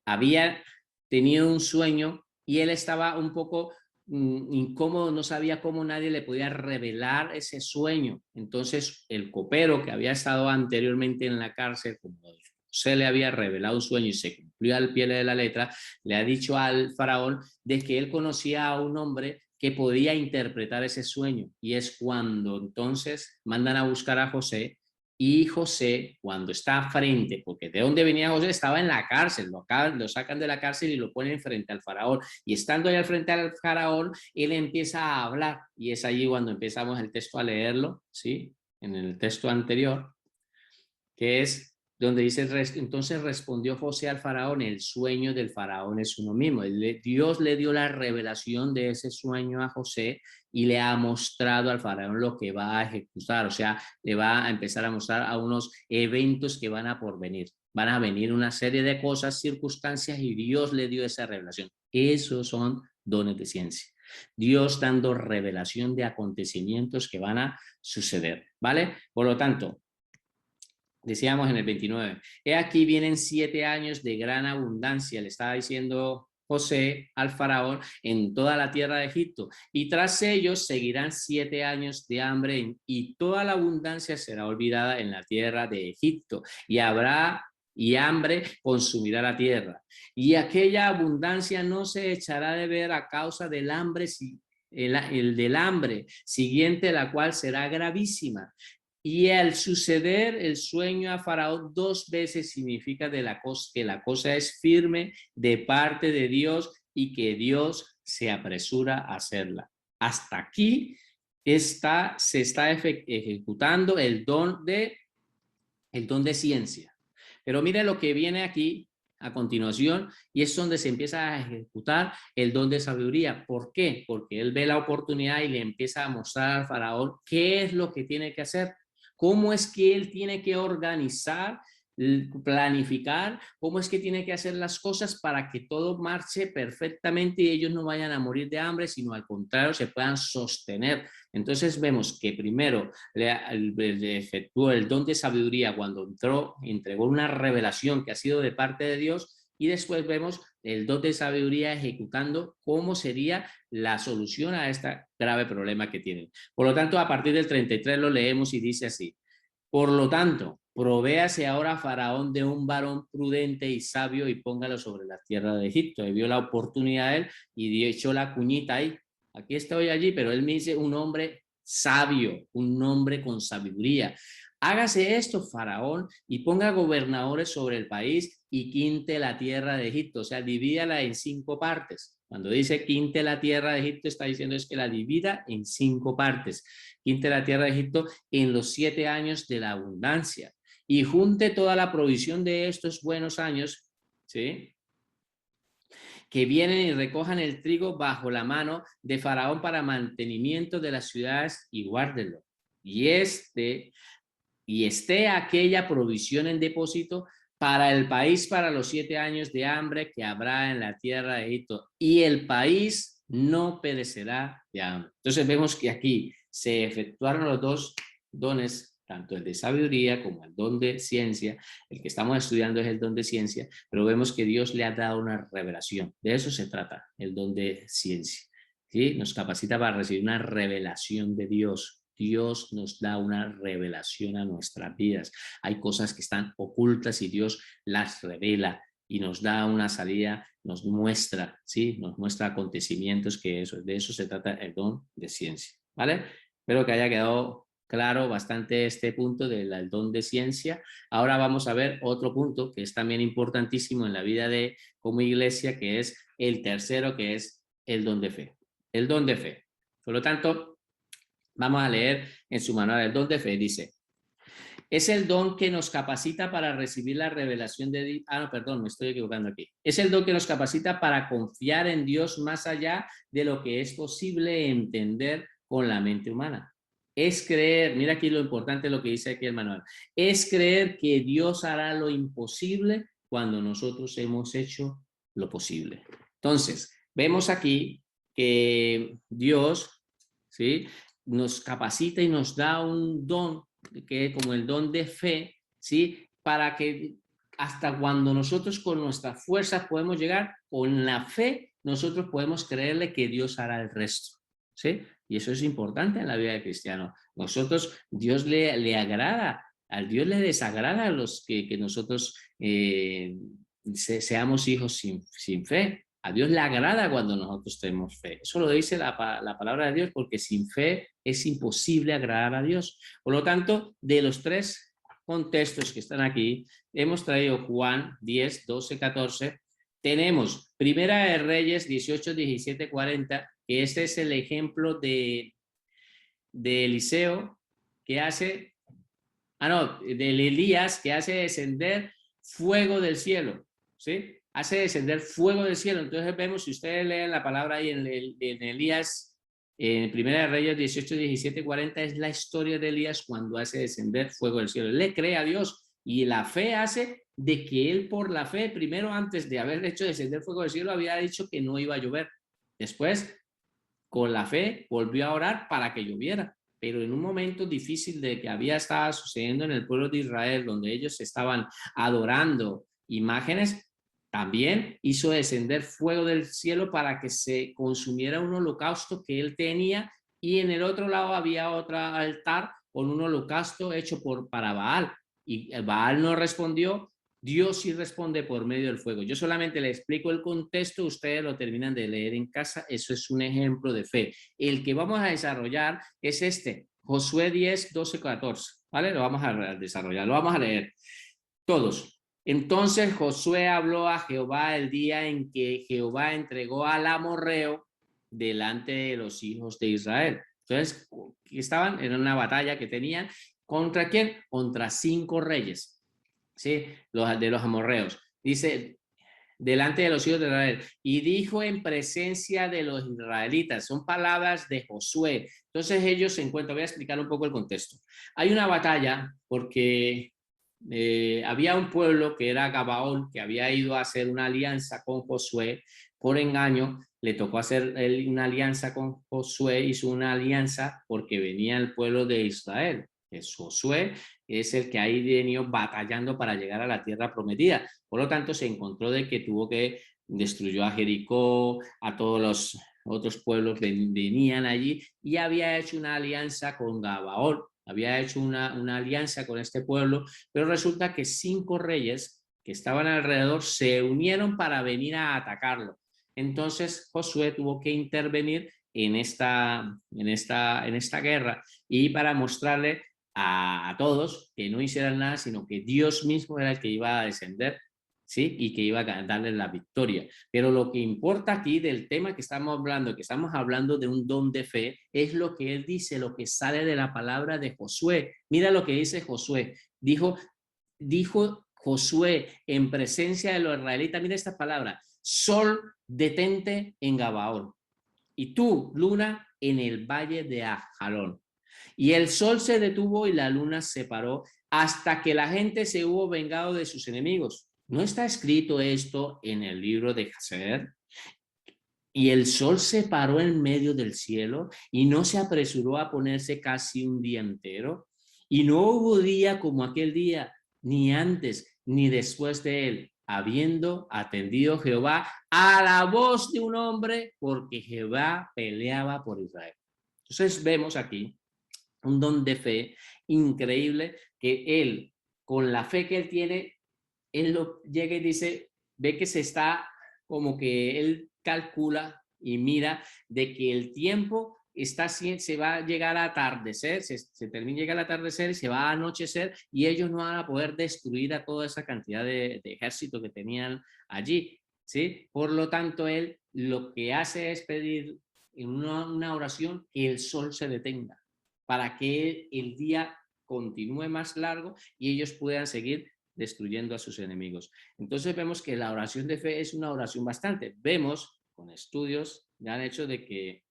había tenido un sueño y él estaba un poco incómodo, no sabía cómo nadie le podía revelar ese sueño. Entonces el copero que había estado anteriormente en la cárcel, como se le había revelado un sueño y se cumplió al pie de la letra, le ha dicho al faraón de que él conocía a un hombre que podía interpretar ese sueño. Y es cuando entonces mandan a buscar a José. Y José, cuando está frente, porque de dónde venía José, estaba en la cárcel, lo sacan de la cárcel y lo ponen frente al faraón. Y estando ahí al frente al faraón, él empieza a hablar. Y es allí cuando empezamos el texto a leerlo, ¿sí? En el texto anterior, que es donde dice, entonces respondió José al faraón, el sueño del faraón es uno mismo. Dios le dio la revelación de ese sueño a José y le ha mostrado al faraón lo que va a ejecutar, o sea, le va a empezar a mostrar a unos eventos que van a porvenir. Van a venir una serie de cosas, circunstancias, y Dios le dio esa revelación. Esos son dones de ciencia. Dios dando revelación de acontecimientos que van a suceder, ¿vale? Por lo tanto, decíamos en el 29, he aquí vienen 7 años de gran abundancia, le estaba diciendo José al faraón, en toda la tierra de Egipto, y tras ellos seguirán 7 años de hambre y toda la abundancia será olvidada en la tierra de Egipto, y habrá y hambre consumirá la tierra, y aquella abundancia no se echará de ver a causa del hambre, el del hambre siguiente, la cual será gravísima. Y al suceder el sueño a Faraón 2 veces significa que la cosa es firme de parte de Dios y que Dios se apresura a hacerla. Hasta aquí se está ejecutando el don de ciencia. Pero mire lo que viene aquí a continuación, y es donde se empieza a ejecutar el don de sabiduría. ¿Por qué? Porque él ve la oportunidad y le empieza a mostrar al faraón qué es lo que tiene que hacer, cómo es que él tiene que organizar, planificar, cómo es que tiene que hacer las cosas para que todo marche perfectamente y ellos no vayan a morir de hambre, sino al contrario, se puedan sostener. Entonces vemos que primero le efectuó el don de sabiduría cuando entregó una revelación que ha sido de parte de Dios, y después vemos el don de sabiduría ejecutando cómo sería la solución a este grave problema que tienen. Por lo tanto, a partir del 33 lo leemos y dice así: por lo tanto, provéase ahora Faraón de un varón prudente y sabio y póngalo sobre la tierra de Egipto. Y vio la oportunidad él y echó la cuñita ahí. Aquí estoy allí, pero él me dice un hombre sabio, un hombre con sabiduría. Hágase esto, Faraón, y ponga gobernadores sobre el país y quinte la tierra de Egipto. O sea, divídala en 5 partes. Cuando dice quinte la tierra de Egipto, está diciendo es que la divida en 5 partes. Quinte la tierra de Egipto en los 7 años de la abundancia y junte toda la provisión de estos buenos años, ¿sí? que vienen y recojan el trigo bajo la mano de Faraón para mantenimiento de las ciudades y guárdenlo. Y esté aquella provisión en depósito para el país para los 7 años de hambre que habrá en la tierra de Egipto, y el país no perecerá de hambre. Entonces vemos que aquí se efectuaron los dos dones, tanto el de sabiduría como el don de ciencia. El que estamos estudiando es el don de ciencia, pero vemos que Dios le ha dado una revelación. De eso se trata, el don de ciencia. ¿Sí? Nos capacita para recibir una revelación de Dios. Dios nos da una revelación a nuestras vidas. Hay cosas que están ocultas y Dios las revela y nos da una salida, nos muestra, ¿sí? Nos muestra acontecimientos que de eso se trata el don de ciencia, ¿vale? Espero que haya quedado claro bastante este punto del don de ciencia. Ahora vamos a ver otro punto que es también importantísimo en la vida de como iglesia, que es el tercero, que es el don de fe. El don de fe. Por lo tanto, vamos a leer en su manual el don de fe. Dice: es el don que nos capacita para recibir la revelación de Dios. No, perdón, me estoy equivocando aquí. Es el don que nos capacita para confiar en Dios más allá de lo que es posible entender con la mente humana. Es creer, mira aquí lo importante lo que dice aquí el manual, es creer que Dios hará lo imposible cuando nosotros hemos hecho lo posible. Entonces, vemos aquí que Dios, ¿sí?, nos capacita y nos da un don, que es como el don de fe, ¿sí?, para que hasta cuando nosotros con nuestras fuerzas podemos llegar, con la fe nosotros podemos creerle que Dios hará el resto, ¿sí? Y eso es importante en la vida del cristiano. Nosotros, Dios le agrada, al Dios le desagrada a los que nosotros seamos hijos sin fe. A Dios le agrada cuando nosotros tenemos fe. Eso lo dice la palabra de Dios, porque sin fe es imposible agradar a Dios. Por lo tanto, de los tres contextos que están aquí, hemos traído Juan 10, 12, 14. Tenemos Primera de Reyes 18, 17, 40, que este es el ejemplo de Eliseo que hace, de Elías, que hace descender fuego del cielo, ¿sí? Hace descender fuego del cielo. Entonces vemos, si ustedes leen la palabra ahí en Elías, en Primera de Reyes 18, 17, 40, es la historia de Elías cuando hace descender fuego del cielo. Él le cree a Dios y la fe hace de que él, por la fe, primero, antes de haber hecho descender fuego del cielo, había dicho que no iba a llover. Después, con la fe, volvió a orar para que lloviera. Pero en un momento difícil de que había estado sucediendo en el pueblo de Israel, donde ellos estaban adorando imágenes, también hizo descender fuego del cielo para que se consumiera un holocausto que él tenía, y en el otro lado había otro altar con un holocausto hecho para Baal, y Baal no respondió. Dios sí responde por medio del fuego. Yo solamente le explico el contexto, ustedes lo terminan de leer en casa. Eso es un ejemplo de fe. El que vamos a desarrollar es este, Josué 10, 12, 14, ¿vale? Lo vamos a desarrollar, lo vamos a leer todos. Entonces Josué habló a Jehová el día en que Jehová entregó al amorreo delante de los hijos de Israel. Entonces, estaban en una batalla que tenían, ¿contra quién? Contra 5 reyes. ¿Sí? De los amorreos. Dice, delante de los hijos de Israel, y dijo en presencia de los israelitas. Son palabras de Josué. Entonces ellos se encuentran, voy a explicar un poco el contexto. Hay una batalla porque había un pueblo que era Gabaón, que había ido a hacer una alianza con Josué. Por engaño, le tocó hacer una alianza con Josué, hizo una alianza porque venía el pueblo de Israel. Es Josué, es el que ha venido batallando para llegar a la tierra prometida. Por lo tanto, se encontró de que destruyó a Jericó, a todos los otros pueblos venían allí, y había hecho una alianza con Gabaón, había hecho una alianza con este pueblo, pero resulta que 5 reyes que estaban alrededor se unieron para venir a atacarlo. Entonces Josué tuvo que intervenir en esta guerra, y para mostrarle a todos que no hicieran nada, sino que Dios mismo era el que iba a descender, ¿sí? Y que iba a darle la victoria. Pero lo que importa aquí del tema que estamos hablando de un don de fe, es lo que él dice, lo que sale de la palabra de Josué. Mira lo que dice Josué. Dijo Josué en presencia de los israelitas, mira esta palabra, sol, detente en Gabaón, y tú, luna, en el valle de Ajalón. Y el sol se detuvo y la luna se paró hasta que la gente se hubo vengado de sus enemigos. ¿No está escrito esto en el libro de Hazer? Y el sol se paró en medio del cielo y no se apresuró a ponerse casi un día entero. Y no hubo día como aquel día, ni antes ni después de él, habiendo atendido Jehová a la voz de un hombre, porque Jehová peleaba por Israel. Entonces vemos aquí un don de fe increíble que él, con la fe que él tiene, él lo llega y dice, ve que se está como que él calcula y mira de que el tiempo está, se va a llegar a atardecer, se termina, llega el atardecer y se va a anochecer y ellos no van a poder destruir a toda esa cantidad de ejército que tenían allí, ¿sí? Por lo tanto, él lo que hace es pedir en una oración que el sol se detenga para que el día continúe más largo y ellos puedan seguir destruyendo a sus enemigos. Entonces vemos que la oración de fe es una oración bastante. Vemos con estudios ya han hecho de que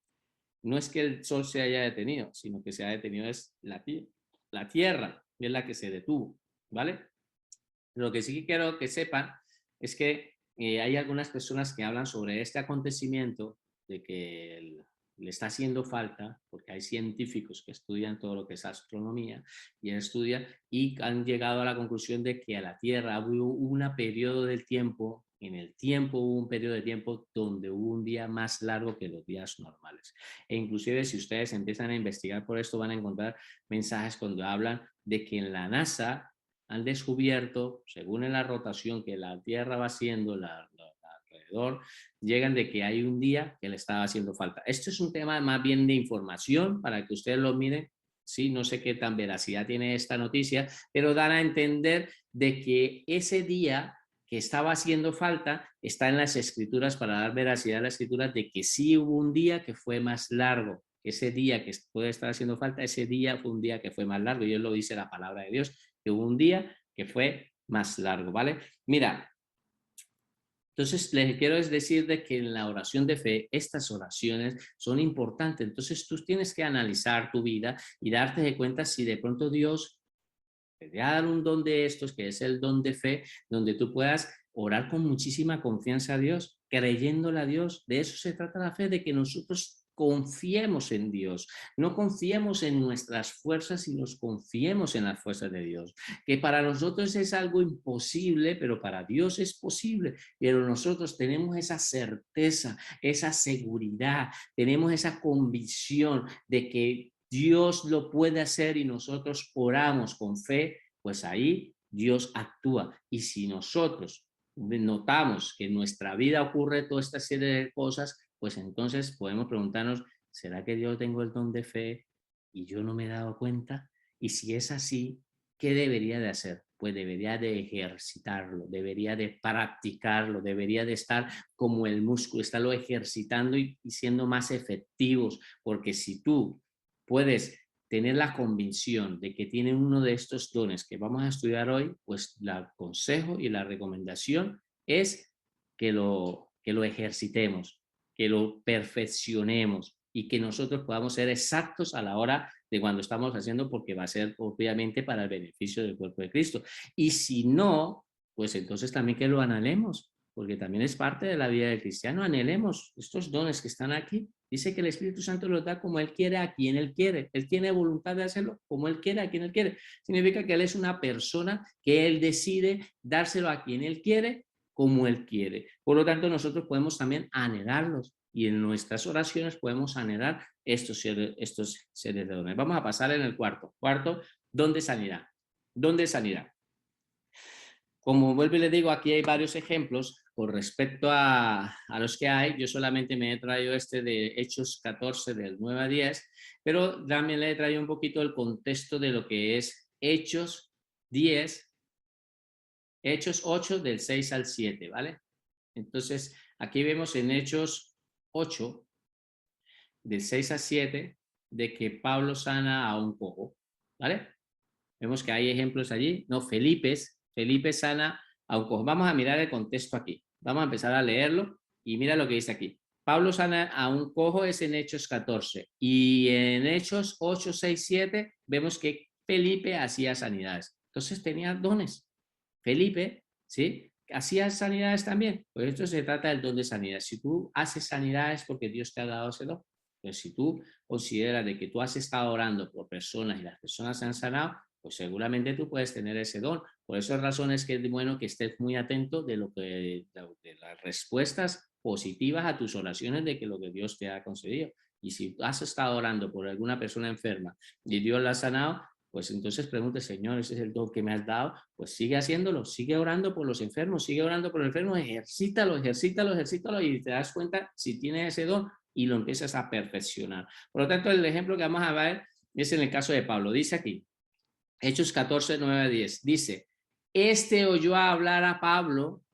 no es que el sol se haya detenido, sino que se ha detenido es la tierra, es la que se detuvo, ¿vale? Lo que sí quiero que sepan es que hay algunas personas que hablan sobre este acontecimiento de que le está haciendo falta, porque hay científicos que estudian todo lo que es astronomía y estudian y han llegado a la conclusión de que a la Tierra hubo un periodo del tiempo, en el tiempo hubo un periodo de tiempo donde hubo un día más largo que los días normales. E inclusive si ustedes empiezan a investigar por esto van a encontrar mensajes cuando hablan de que en la NASA han descubierto, según en la rotación que la Tierra va haciendo alrededor, llegan de que hay un día que le estaba haciendo falta. Esto es un tema más bien de información para que ustedes lo miren. Sí, no sé qué tan veracidad tiene esta noticia, pero dan a entender de que ese día que estaba haciendo falta está en las escrituras para dar veracidad a las escrituras de que sí hubo un día que fue más largo. Ese día que puede estar haciendo falta, ese día fue un día que fue más largo y él lo dice la palabra de Dios, que hubo un día que fue más largo, ¿vale? Mira, entonces les quiero decir de que en la oración de fe, estas oraciones son importantes. Entonces tú tienes que analizar tu vida y darte de cuenta si de pronto Dios te va a dar un don de estos, que es el don de fe, donde tú puedas orar con muchísima confianza a Dios, creyéndole a Dios. De eso se trata la fe, de que nosotros confiemos en Dios, no confiemos en nuestras fuerzas, sino confiemos en las fuerzas de Dios, que para nosotros es algo imposible, pero para Dios es posible, pero nosotros tenemos esa certeza, esa seguridad, tenemos esa convicción de que Dios lo puede hacer y nosotros oramos con fe, pues ahí Dios actúa. Y si nosotros notamos que en nuestra vida ocurre toda esta serie de cosas, pues entonces podemos preguntarnos, ¿será que yo tengo el don de fe y yo no me he dado cuenta? Y si es así, ¿qué debería de hacer? Pues debería de ejercitarlo, debería de practicarlo, debería de estar como el músculo, estarlo ejercitando y siendo más efectivos, porque si tú puedes tener la convicción de que tienen uno de estos dones que vamos a estudiar hoy, pues el consejo y la recomendación es que lo ejercitemos, que lo perfeccionemos y que nosotros podamos ser exactos a la hora de cuando estamos haciendo, porque va a ser obviamente para el beneficio del cuerpo de Cristo. Y si no, pues entonces también que lo anhelemos, porque también es parte de la vida del cristiano, anhelemos estos dones que están aquí. Dice que el Espíritu Santo los da como Él quiere, a quien Él quiere. Él tiene voluntad de hacerlo como Él quiere, a quien Él quiere. Significa que Él es una persona que Él decide dárselo a quien Él quiere, como Él quiere. Por lo tanto, nosotros podemos también anhelarlos y en nuestras oraciones podemos anhelar estos seres de dones. Vamos a pasar en el cuarto. Cuarto, don de sanidad. Don de sanidad. Como vuelvo y le digo, aquí hay varios ejemplos con respecto a los que hay. Yo solamente me he traído este de Hechos 14 del 9 a 10, pero también le he traído un poquito el contexto de lo que es Hechos 10, Hechos 8 del 6 al 7, ¿vale? Entonces, aquí vemos en Hechos 8, del 6 a 7, de que Pablo sana a un cojo, ¿vale? Vemos que hay ejemplos allí, ¿no? Felipe sana a un cojo. Vamos a mirar el contexto aquí. Vamos a empezar a leerlo y mira lo que dice aquí. Pablo sana a un cojo, es en Hechos 14. Y en Hechos 8, 6, 7 vemos que Felipe hacía sanidades. Entonces tenía dones. Felipe, ¿sí? ¿Hacía sanidades también? Pues esto se trata del don de sanidad. Si tú haces sanidades porque Dios te ha dado ese don. Entonces, si tú consideras de que tú has estado orando por personas y las personas se han sanado, pues seguramente tú puedes tener ese don. Por esas razones que es bueno que estés muy atento de las respuestas positivas a tus oraciones de que lo que Dios te ha concedido. Y si has estado orando por alguna persona enferma y Dios la ha sanado, pues entonces pregunte, Señor, ese es el don que me has dado, pues sigue haciéndolo, sigue orando por los enfermos, sigue orando por los enfermos, ejercítalo, ejercítalo, ejercítalo y te das cuenta si tienes ese don y lo empiezas a perfeccionar. Por lo tanto, el ejemplo que vamos a ver es en el caso de Pablo. Dice aquí, Hechos 14, 9 a 10, dice, este oyó hablar a Pablo,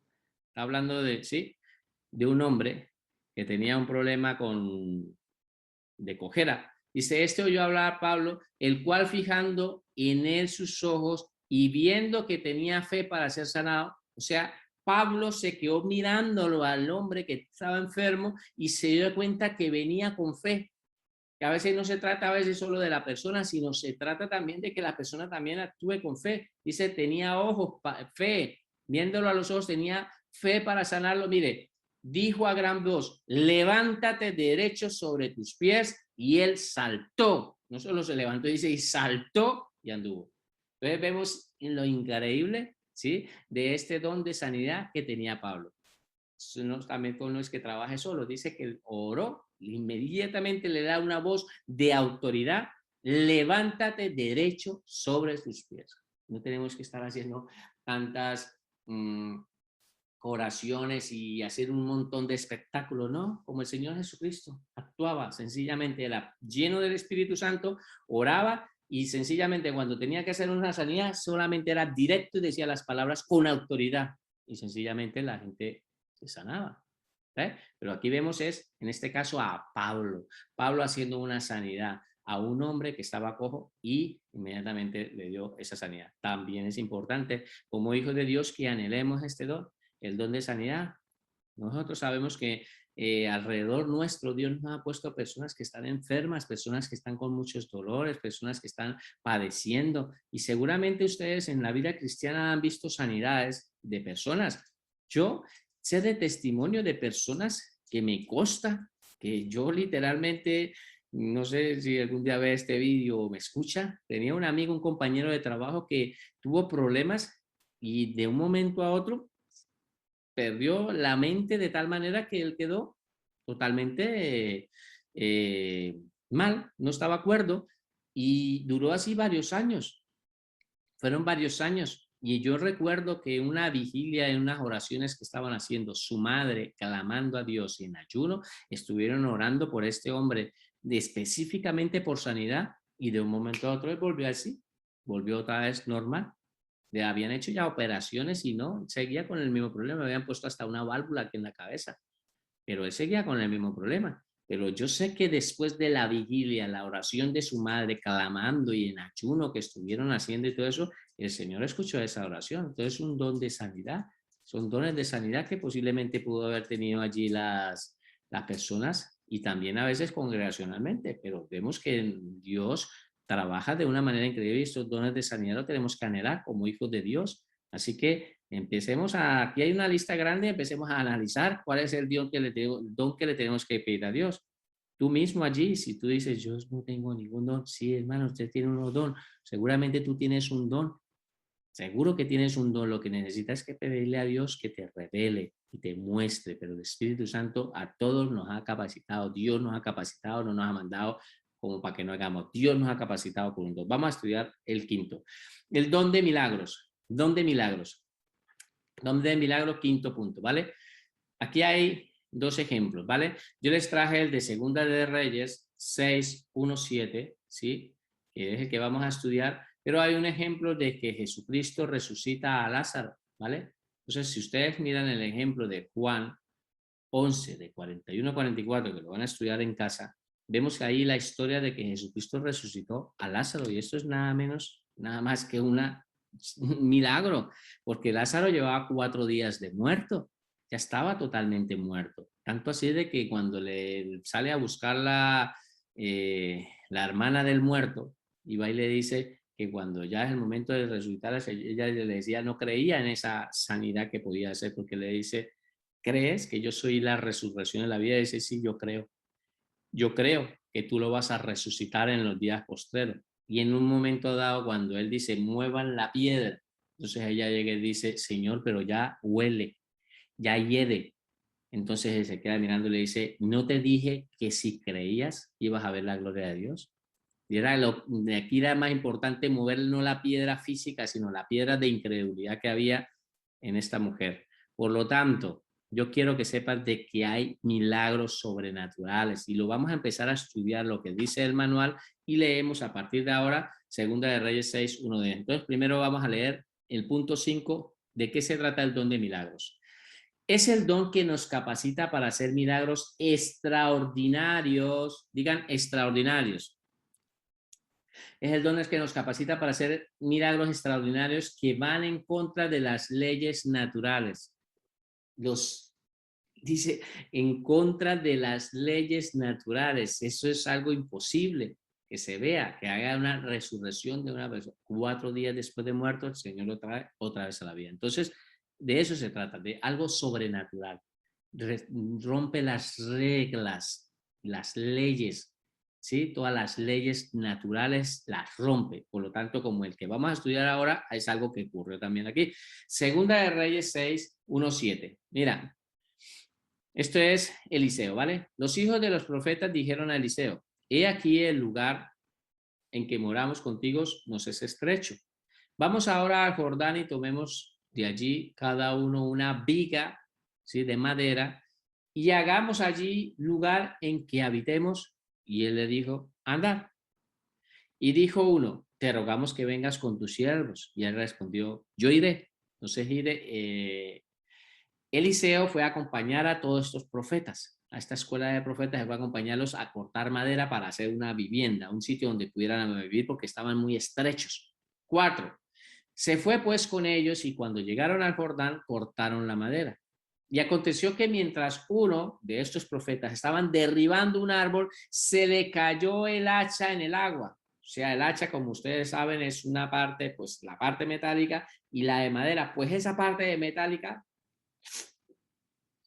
está hablando de, ¿sí? De un hombre que tenía un problema de cojera. Dice, este oyó hablar a Pablo, el cual fijando en él sus ojos y viendo que tenía fe para ser sanado, o sea, Pablo se quedó mirándolo al hombre que estaba enfermo y se dio cuenta que venía con fe. Que a veces no se trata a veces solo de la persona, sino se trata también de que la persona también actúe con fe. Dice, tenía ojos, fe, viéndolo a los ojos, tenía fe para sanarlo. Mire, dijo a gran voz, levántate derecho sobre tus pies, y él saltó. No solo se levantó, dice, y saltó y anduvo. Entonces vemos lo increíble, ¿sí? De este don de sanidad que tenía Pablo. No, también no es que trabaje solo, dice que él oró, inmediatamente le da una voz de autoridad, levántate derecho sobre tus pies. No tenemos que estar haciendo tantas oraciones y hacer un montón de espectáculos, ¿no? Como el Señor Jesucristo actuaba, sencillamente era lleno del Espíritu Santo, oraba y sencillamente cuando tenía que hacer una sanidad solamente era directo y decía las palabras con autoridad y sencillamente la gente se sanaba. Pero aquí vemos es, en este caso, a Pablo haciendo una sanidad a un hombre que estaba cojo y inmediatamente le dio esa sanidad. También es importante, como hijos de Dios, que anhelemos este don, el don de sanidad. Nosotros sabemos que alrededor nuestro Dios nos ha puesto personas que están enfermas, personas que están con muchos dolores, personas que están padeciendo y seguramente ustedes en la vida cristiana han visto sanidades de personas. Yo sé de testimonio de personas que me consta que yo literalmente, no sé si algún día ve este vídeo o me escucha, tenía un amigo, un compañero de trabajo que tuvo problemas y de un momento a otro perdió la mente de tal manera que él quedó totalmente mal, no estaba acuerdo y duró así varios años, fueron varios años. Y yo recuerdo que una vigilia, en unas oraciones que estaban haciendo, su madre clamando a Dios en ayuno, estuvieron orando por este hombre, específicamente por sanidad, y de un momento a otro él volvió así, volvió otra vez normal. Le habían hecho ya operaciones y no, seguía con el mismo problema, me habían puesto hasta una válvula aquí en la cabeza, pero él seguía con el mismo problema. Pero yo sé que después de la vigilia, la oración de su madre, clamando y en ayuno que estuvieron haciendo y todo eso, el Señor escuchó esa oración. Entonces es un don de sanidad, son dones de sanidad que posiblemente pudo haber tenido allí las personas y también a veces congregacionalmente, pero vemos que Dios trabaja de una manera increíble y estos dones de sanidad lo tenemos que anhelar como hijos de Dios. Así que empecemos aquí hay una lista grande, empecemos a analizar cuál es el don que le tenemos que pedir a Dios. Tú mismo allí, si tú dices, yo no tengo ningún don, sí, hermano, usted tiene un don, seguramente tú tienes un don, seguro que tienes un don, lo que necesitas es que pedirle a Dios que te revele y te muestre, pero el Espíritu Santo a todos nos ha capacitado, Dios nos ha capacitado, no nos ha mandado como para que no hagamos, Dios nos ha capacitado con un don. Vamos a estudiar el quinto, el don de milagros, don de milagros. Don de milagros, quinto punto, ¿vale? Aquí hay dos ejemplos, ¿vale? Yo les traje el de Segunda de Reyes 6, 1, 7, ¿sí? Que es el que vamos a estudiar, pero hay un ejemplo de que Jesucristo resucita a Lázaro, ¿vale? Entonces, si ustedes miran el ejemplo de Juan 11, de 41 a 44, que lo van a estudiar en casa, vemos que ahí la historia de que Jesucristo resucitó a Lázaro, y esto es nada menos, nada más que un milagro, porque Lázaro llevaba 4 días de muerto. ya estaba totalmente muerto. Tanto así de que cuando le sale a buscar la hermana del muerto, y va y le dice que cuando ya es el momento de resucitar, ella le decía, no creía en esa sanidad que podía hacer, porque le dice, ¿crees que yo soy la resurrección de la vida? Y dice, sí, yo creo que tú lo vas a resucitar en los días postreros. Y en un momento dado, cuando él dice, muevan la piedra, entonces ella llega y dice, Señor, pero ya huele, ya hiede. Entonces él se queda mirando y le dice, ¿no te dije que si creías ibas a ver la gloria de Dios? Y de aquí era más importante mover no la piedra física, sino la piedra de incredulidad que había en esta mujer. Por lo tanto, yo quiero que sepas de que hay milagros sobrenaturales y lo vamos a empezar a estudiar lo que dice el manual y leemos a partir de ahora Segunda de Reyes 6, 1 de. Entonces, primero vamos a leer el punto 5, de qué se trata el don de milagros. Es el don que nos capacita para hacer milagros extraordinarios, digan extraordinarios. Es el don que nos capacita para hacer milagros extraordinarios que van en contra de las leyes naturales. Dice, en contra de las leyes naturales. Eso es algo imposible que se vea, que haga una resurrección de una persona. 4 días después de muerto, el Señor lo trae otra vez a la vida. Entonces, de eso se trata, de algo sobrenatural. Rompe las reglas, las leyes, ¿sí? Todas las leyes naturales las rompe. Por lo tanto, como el que vamos a estudiar ahora, es algo que ocurrió también aquí. Segunda de Reyes 6, 1, 7. Mira, esto es Eliseo, ¿vale? Los hijos de los profetas dijeron a Eliseo, he aquí el lugar en que moramos contigo nos es estrecho. Vamos ahora al Jordán y tomemos de allí cada uno una viga, ¿sí?, de madera y hagamos allí lugar en que habitemos. Y él le dijo, anda. Y dijo uno, te rogamos que vengas con tus siervos. Y él respondió, yo iré. Entonces Eliseo fue a acompañar a todos estos profetas, a esta escuela de profetas, fue a acompañarlos a cortar madera para hacer una vivienda, un sitio donde pudieran vivir porque estaban muy estrechos. 4. Se fue pues con ellos y cuando llegaron al Jordán cortaron la madera. Y aconteció que mientras uno de estos profetas estaban derribando un árbol, se le cayó el hacha en el agua. O sea, el hacha, como ustedes saben, es una parte, pues la parte metálica y la de madera. Pues esa parte de metálica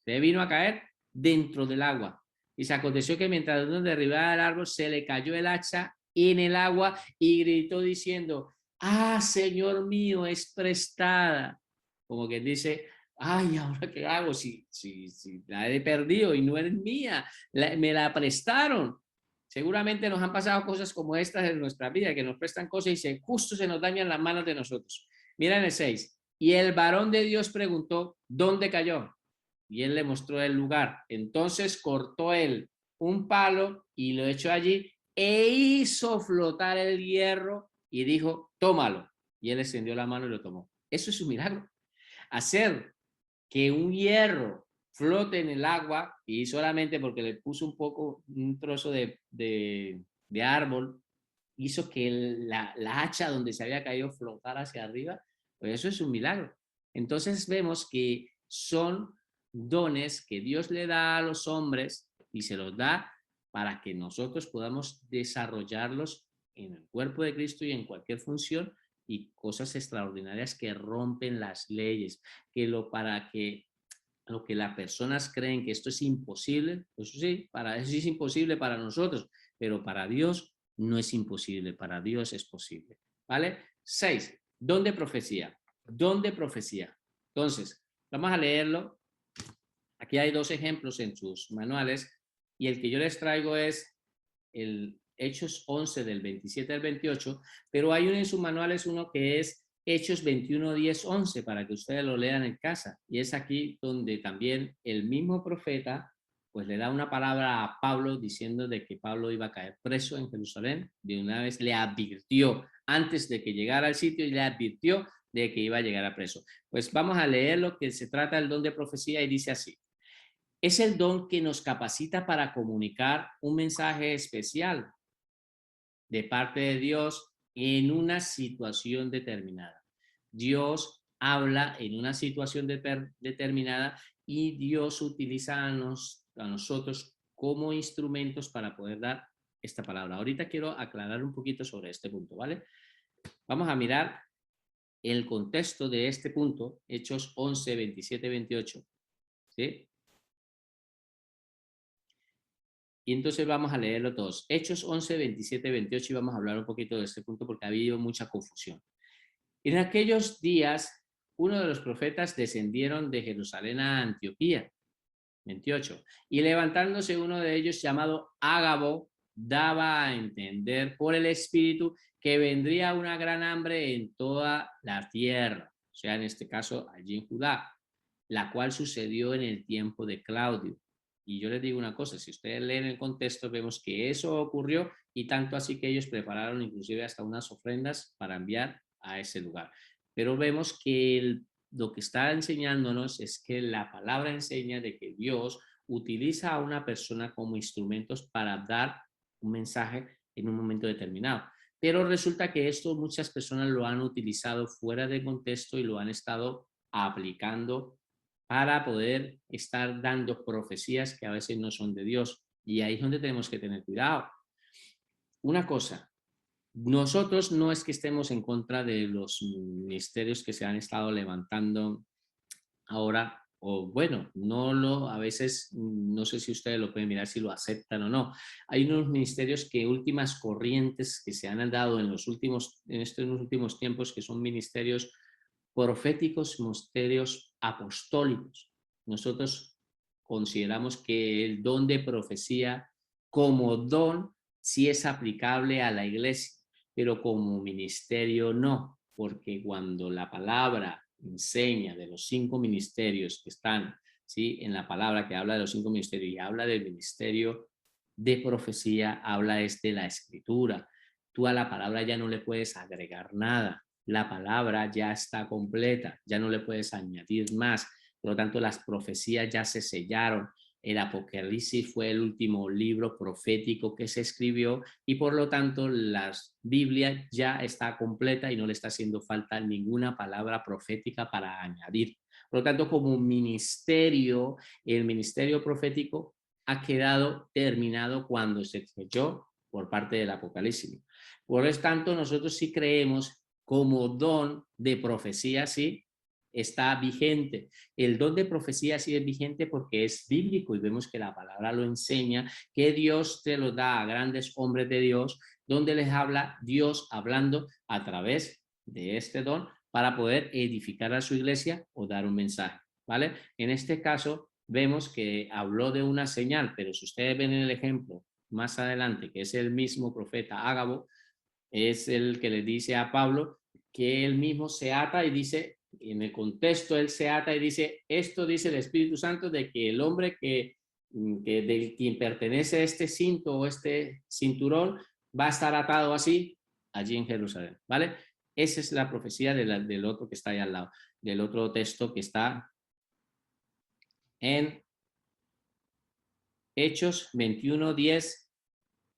se vino a caer dentro del agua. Y se aconteció que mientras uno derribaba el árbol, se le cayó el hacha en el agua y gritó diciendo, ah, Señor mío, es prestada. Como que dice, ay, ¿ahora qué hago? Si la he perdido y no es mía, me la prestaron. Seguramente nos han pasado cosas como estas en nuestra vida, que nos prestan cosas y justo se nos dañan las manos de nosotros. Miren el 6. Y el varón de Dios preguntó, ¿dónde cayó? Y él le mostró el lugar. Entonces cortó él un palo y lo echó allí e hizo flotar el hierro y dijo, tómalo. Y él extendió la mano y lo tomó. Eso es un milagro. Hacer que un hierro flote en el agua y solamente porque le puso un trozo de árbol, hizo que la hacha donde se había caído flotara hacia arriba, pues eso es un milagro. Entonces vemos que son dones que Dios le da a los hombres y se los da para que nosotros podamos desarrollarlos en el cuerpo de Cristo y en cualquier función y cosas extraordinarias que rompen las leyes, para que lo que las personas creen que esto es imposible, pues sí, para eso sí es imposible para nosotros, pero para Dios no es imposible, para Dios es posible, ¿vale? 6. Don de profecía. Don de profecía. Entonces, vamos a leerlo. Aquí hay 2 ejemplos en sus manuales y el que yo les traigo es el Hechos 11 del 27 al 28, pero hay uno en sus manuales, uno que es Hechos 21, 10, 11, para que ustedes lo lean en casa. Y es aquí donde también el mismo profeta pues le da una palabra a Pablo diciendo de que Pablo iba a caer preso en Jerusalén. De una vez le advirtió antes de que llegara al sitio y le advirtió de que iba a llegar a preso. Pues vamos a leer lo que se trata del don de profecía y dice así. Es el don que nos capacita para comunicar un mensaje especial de parte de Dios en una situación determinada. Dios habla en una situación determinada y Dios utiliza a nosotros como instrumentos para poder dar esta palabra. Ahorita quiero aclarar un poquito sobre este punto, ¿vale? Vamos a mirar el contexto de este punto, Hechos 11, 27, 28, ¿sí? Y entonces vamos a leerlo todos. Hechos 11, 27, 28 y vamos a hablar un poquito de este punto porque ha habido mucha confusión. En aquellos días, uno de los profetas descendieron de Jerusalén a Antioquía, 28, y levantándose uno de ellos llamado Ágabo, daba a entender por el Espíritu que vendría una gran hambre en toda la tierra, o sea, en este caso allí en Judá, la cual sucedió en el tiempo de Claudio. Y yo les digo una cosa, si ustedes leen el contexto, vemos que eso ocurrió y tanto así que ellos prepararon inclusive hasta unas ofrendas para enviar a ese lugar. Pero vemos que lo que está enseñándonos es que la palabra enseña de que Dios utiliza a una persona como instrumentos para dar un mensaje en un momento determinado. Pero resulta que esto muchas personas lo han utilizado fuera de contexto y lo han estado aplicando para poder estar dando profecías que a veces no son de Dios. Y ahí es donde tenemos que tener cuidado. Una cosa, nosotros no es que estemos en contra de los ministerios que se han estado levantando ahora, o bueno, a veces, no sé si ustedes lo pueden mirar si lo aceptan o no. Hay unos ministerios que últimas corrientes que se han dado en estos últimos tiempos, que son ministerios proféticos, ministerios apostólicos. Nosotros consideramos que el don de profecía como don sí es aplicable a la iglesia, pero como ministerio no, porque cuando la palabra enseña de los 5 ministerios que están, ¿sí?, en la palabra que habla de los 5 ministerios y habla del ministerio de profecía, habla de la escritura. Tú a la palabra ya no le puedes agregar nada, la palabra ya está completa, ya no le puedes añadir más. Por lo tanto, las profecías ya se sellaron. El Apocalipsis fue el último libro profético que se escribió y por lo tanto la Biblia ya está completa y no le está haciendo falta ninguna palabra profética para añadir. Por lo tanto, como ministerio, el ministerio profético ha quedado terminado cuando se selló por parte del Apocalipsis. Por lo tanto, nosotros sí creemos como don de profecía, sí, está vigente. El don de profecía sí es vigente porque es bíblico y vemos que la palabra lo enseña, que Dios te lo da a grandes hombres de Dios, donde les habla Dios hablando a través de este don para poder edificar a su iglesia o dar un mensaje, ¿vale? En este caso vemos que habló de una señal, pero si ustedes ven el ejemplo más adelante, que es el mismo profeta Ágabo, es el que le dice a Pablo que él mismo se ata y dice, en el contexto él se ata y dice, esto dice el Espíritu Santo de que el hombre que de quien pertenece a este cinto o este cinturón va a estar atado así allí en Jerusalén, ¿vale? Esa es la profecía del otro que está ahí al lado, del otro texto que está en Hechos 21, 10,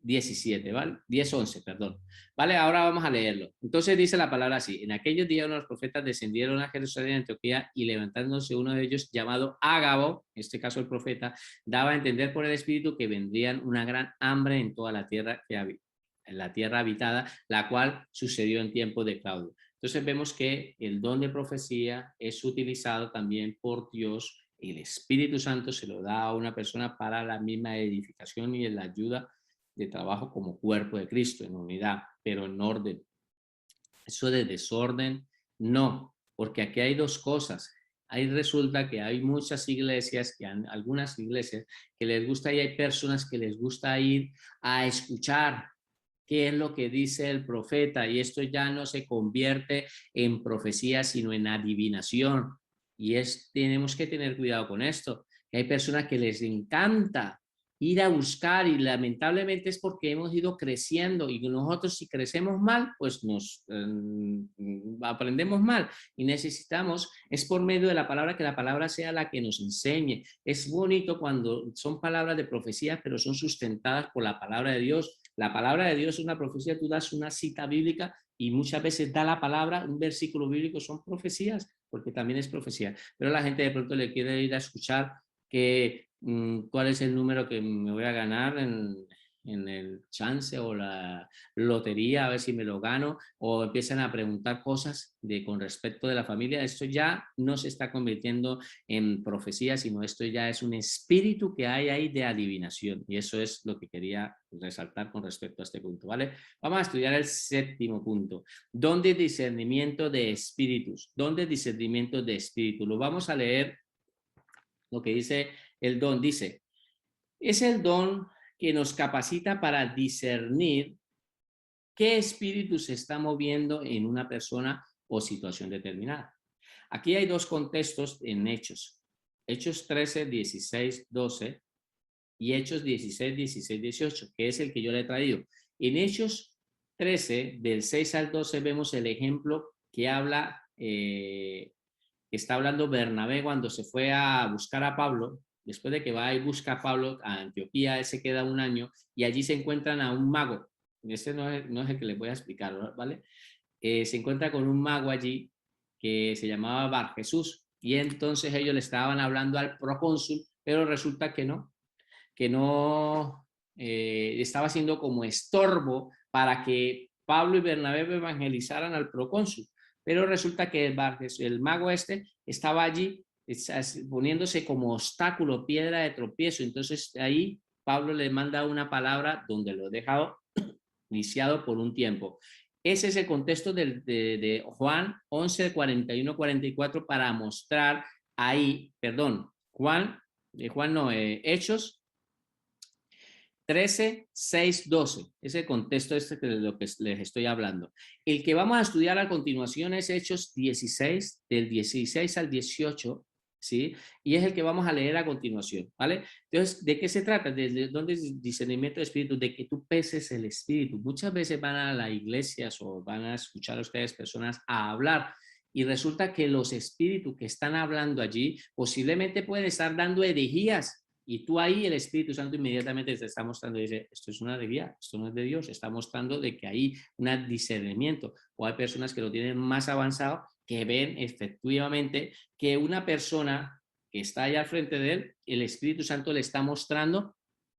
17, ¿vale? 10, 11, perdón. Vale, ahora vamos a leerlo. Entonces dice la palabra así: en aquellos días unos profetas descendieron a Jerusalén, Antioquía, y levantándose uno de ellos llamado Ágabo, en este caso el profeta, daba a entender por el Espíritu que vendrían una gran hambre en toda la tierra en la tierra habitada, la cual sucedió en tiempo de Claudio. Entonces vemos que el don de profecía es utilizado también por Dios. El Espíritu Santo se lo da a una persona para la misma edificación y la ayuda de trabajo como cuerpo de Cristo, en unidad, pero en orden. Eso de desorden, no, porque aquí hay dos cosas. Ahí resulta que hay muchas iglesias, algunas iglesias que les gusta y hay personas que les gusta ir a escuchar qué es lo que dice el profeta y esto ya no se convierte en profecía sino en adivinación y tenemos que tener cuidado con esto, que hay personas que les encanta ir a buscar y lamentablemente es porque hemos ido creciendo y nosotros si crecemos mal pues nos aprendemos mal y necesitamos, es por medio de la palabra, que la palabra sea la que nos enseñe. Es bonito cuando son palabras de profecía pero son sustentadas por la palabra de Dios. La palabra de Dios es una profecía, tú das una cita bíblica y muchas veces da la palabra, un versículo bíblico, son profecías porque también es profecía, pero la gente de pronto le quiere ir a escuchar que cuál es el número que me voy a ganar en el chance o la lotería, a ver si me lo gano, o empiezan a preguntar cosas con respecto de la familia. Esto ya no se está convirtiendo en profecía, sino esto ya es un espíritu que hay ahí de adivinación, y eso es lo que quería resaltar con respecto a este punto, ¿vale? Vamos a estudiar el séptimo punto. ¿Dónde discernimiento de espíritus? ¿Dónde discernimiento de espíritus? Lo vamos a leer, lo que dice el don. Dice, es el don que nos capacita para discernir qué espíritu se está moviendo en una persona o situación determinada. Aquí hay dos contextos en Hechos. Hechos 13, 16, 12 y Hechos 16, 16, 18, que es el que yo le he traído. En Hechos 13, del 6 al 12, vemos el ejemplo que habla, que está hablando Bernabé cuando se fue a buscar a Pablo. Después de que va y busca a Pablo a Antioquía, él se queda un año y allí se encuentran a un mago. Este no es el que les voy a explicar, ¿vale? Se encuentra con un mago allí que se llamaba Bar Jesús, y entonces ellos le estaban hablando al procónsul, pero resulta que no estaba siendo como estorbo para que Pablo y Bernabé evangelizaran al procónsul. Pero resulta que el mago este estaba allí poniéndose como obstáculo, piedra de tropiezo. Entonces ahí Pablo le manda una palabra donde lo he dejado iniciado por un tiempo. Ese es el contexto de Juan 11, 41, 44 para mostrar ahí, perdón, Hechos 13, 6, 12. Ese contexto es de lo que les estoy hablando. El que vamos a estudiar a continuación es Hechos 16, del 16 al 18, ¿sí? Y es el que vamos a leer a continuación, ¿vale? Entonces, ¿de qué se trata? ¿De dónde es discernimiento de espíritu? De que tú peses el espíritu. Muchas veces van a las iglesias o van a escuchar a ustedes personas a hablar, y resulta que los espíritus que están hablando allí posiblemente pueden estar dando herejías. Y tú ahí, el Espíritu Santo inmediatamente te está mostrando, dice, esto es una herejía, esto no es de Dios, está mostrando de que hay un discernimiento. O hay personas que lo tienen más avanzado, que ven efectivamente que una persona que está allá al frente de él, el Espíritu Santo le está mostrando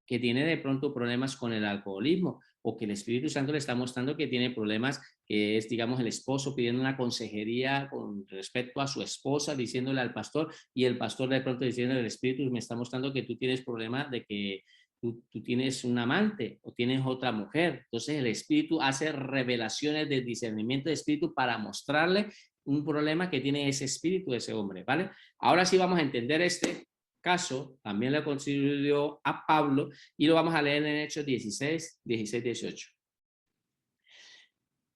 que tiene de pronto problemas con el alcoholismo, o que el Espíritu Santo le está mostrando que tiene problemas, que es, digamos, el esposo pidiendo una consejería con respecto a su esposa, diciéndole al pastor, y el pastor de pronto diciendo, el Espíritu me está mostrando que tú tienes problemas de que tú tienes un amante o tienes otra mujer. Entonces el Espíritu hace revelaciones de discernimiento de espíritu para mostrarle un problema que tiene ese espíritu de ese hombre, ¿vale? Ahora sí vamos a entender este caso, también le concedió a Pablo, y lo vamos a leer en Hechos 16, 16, 18.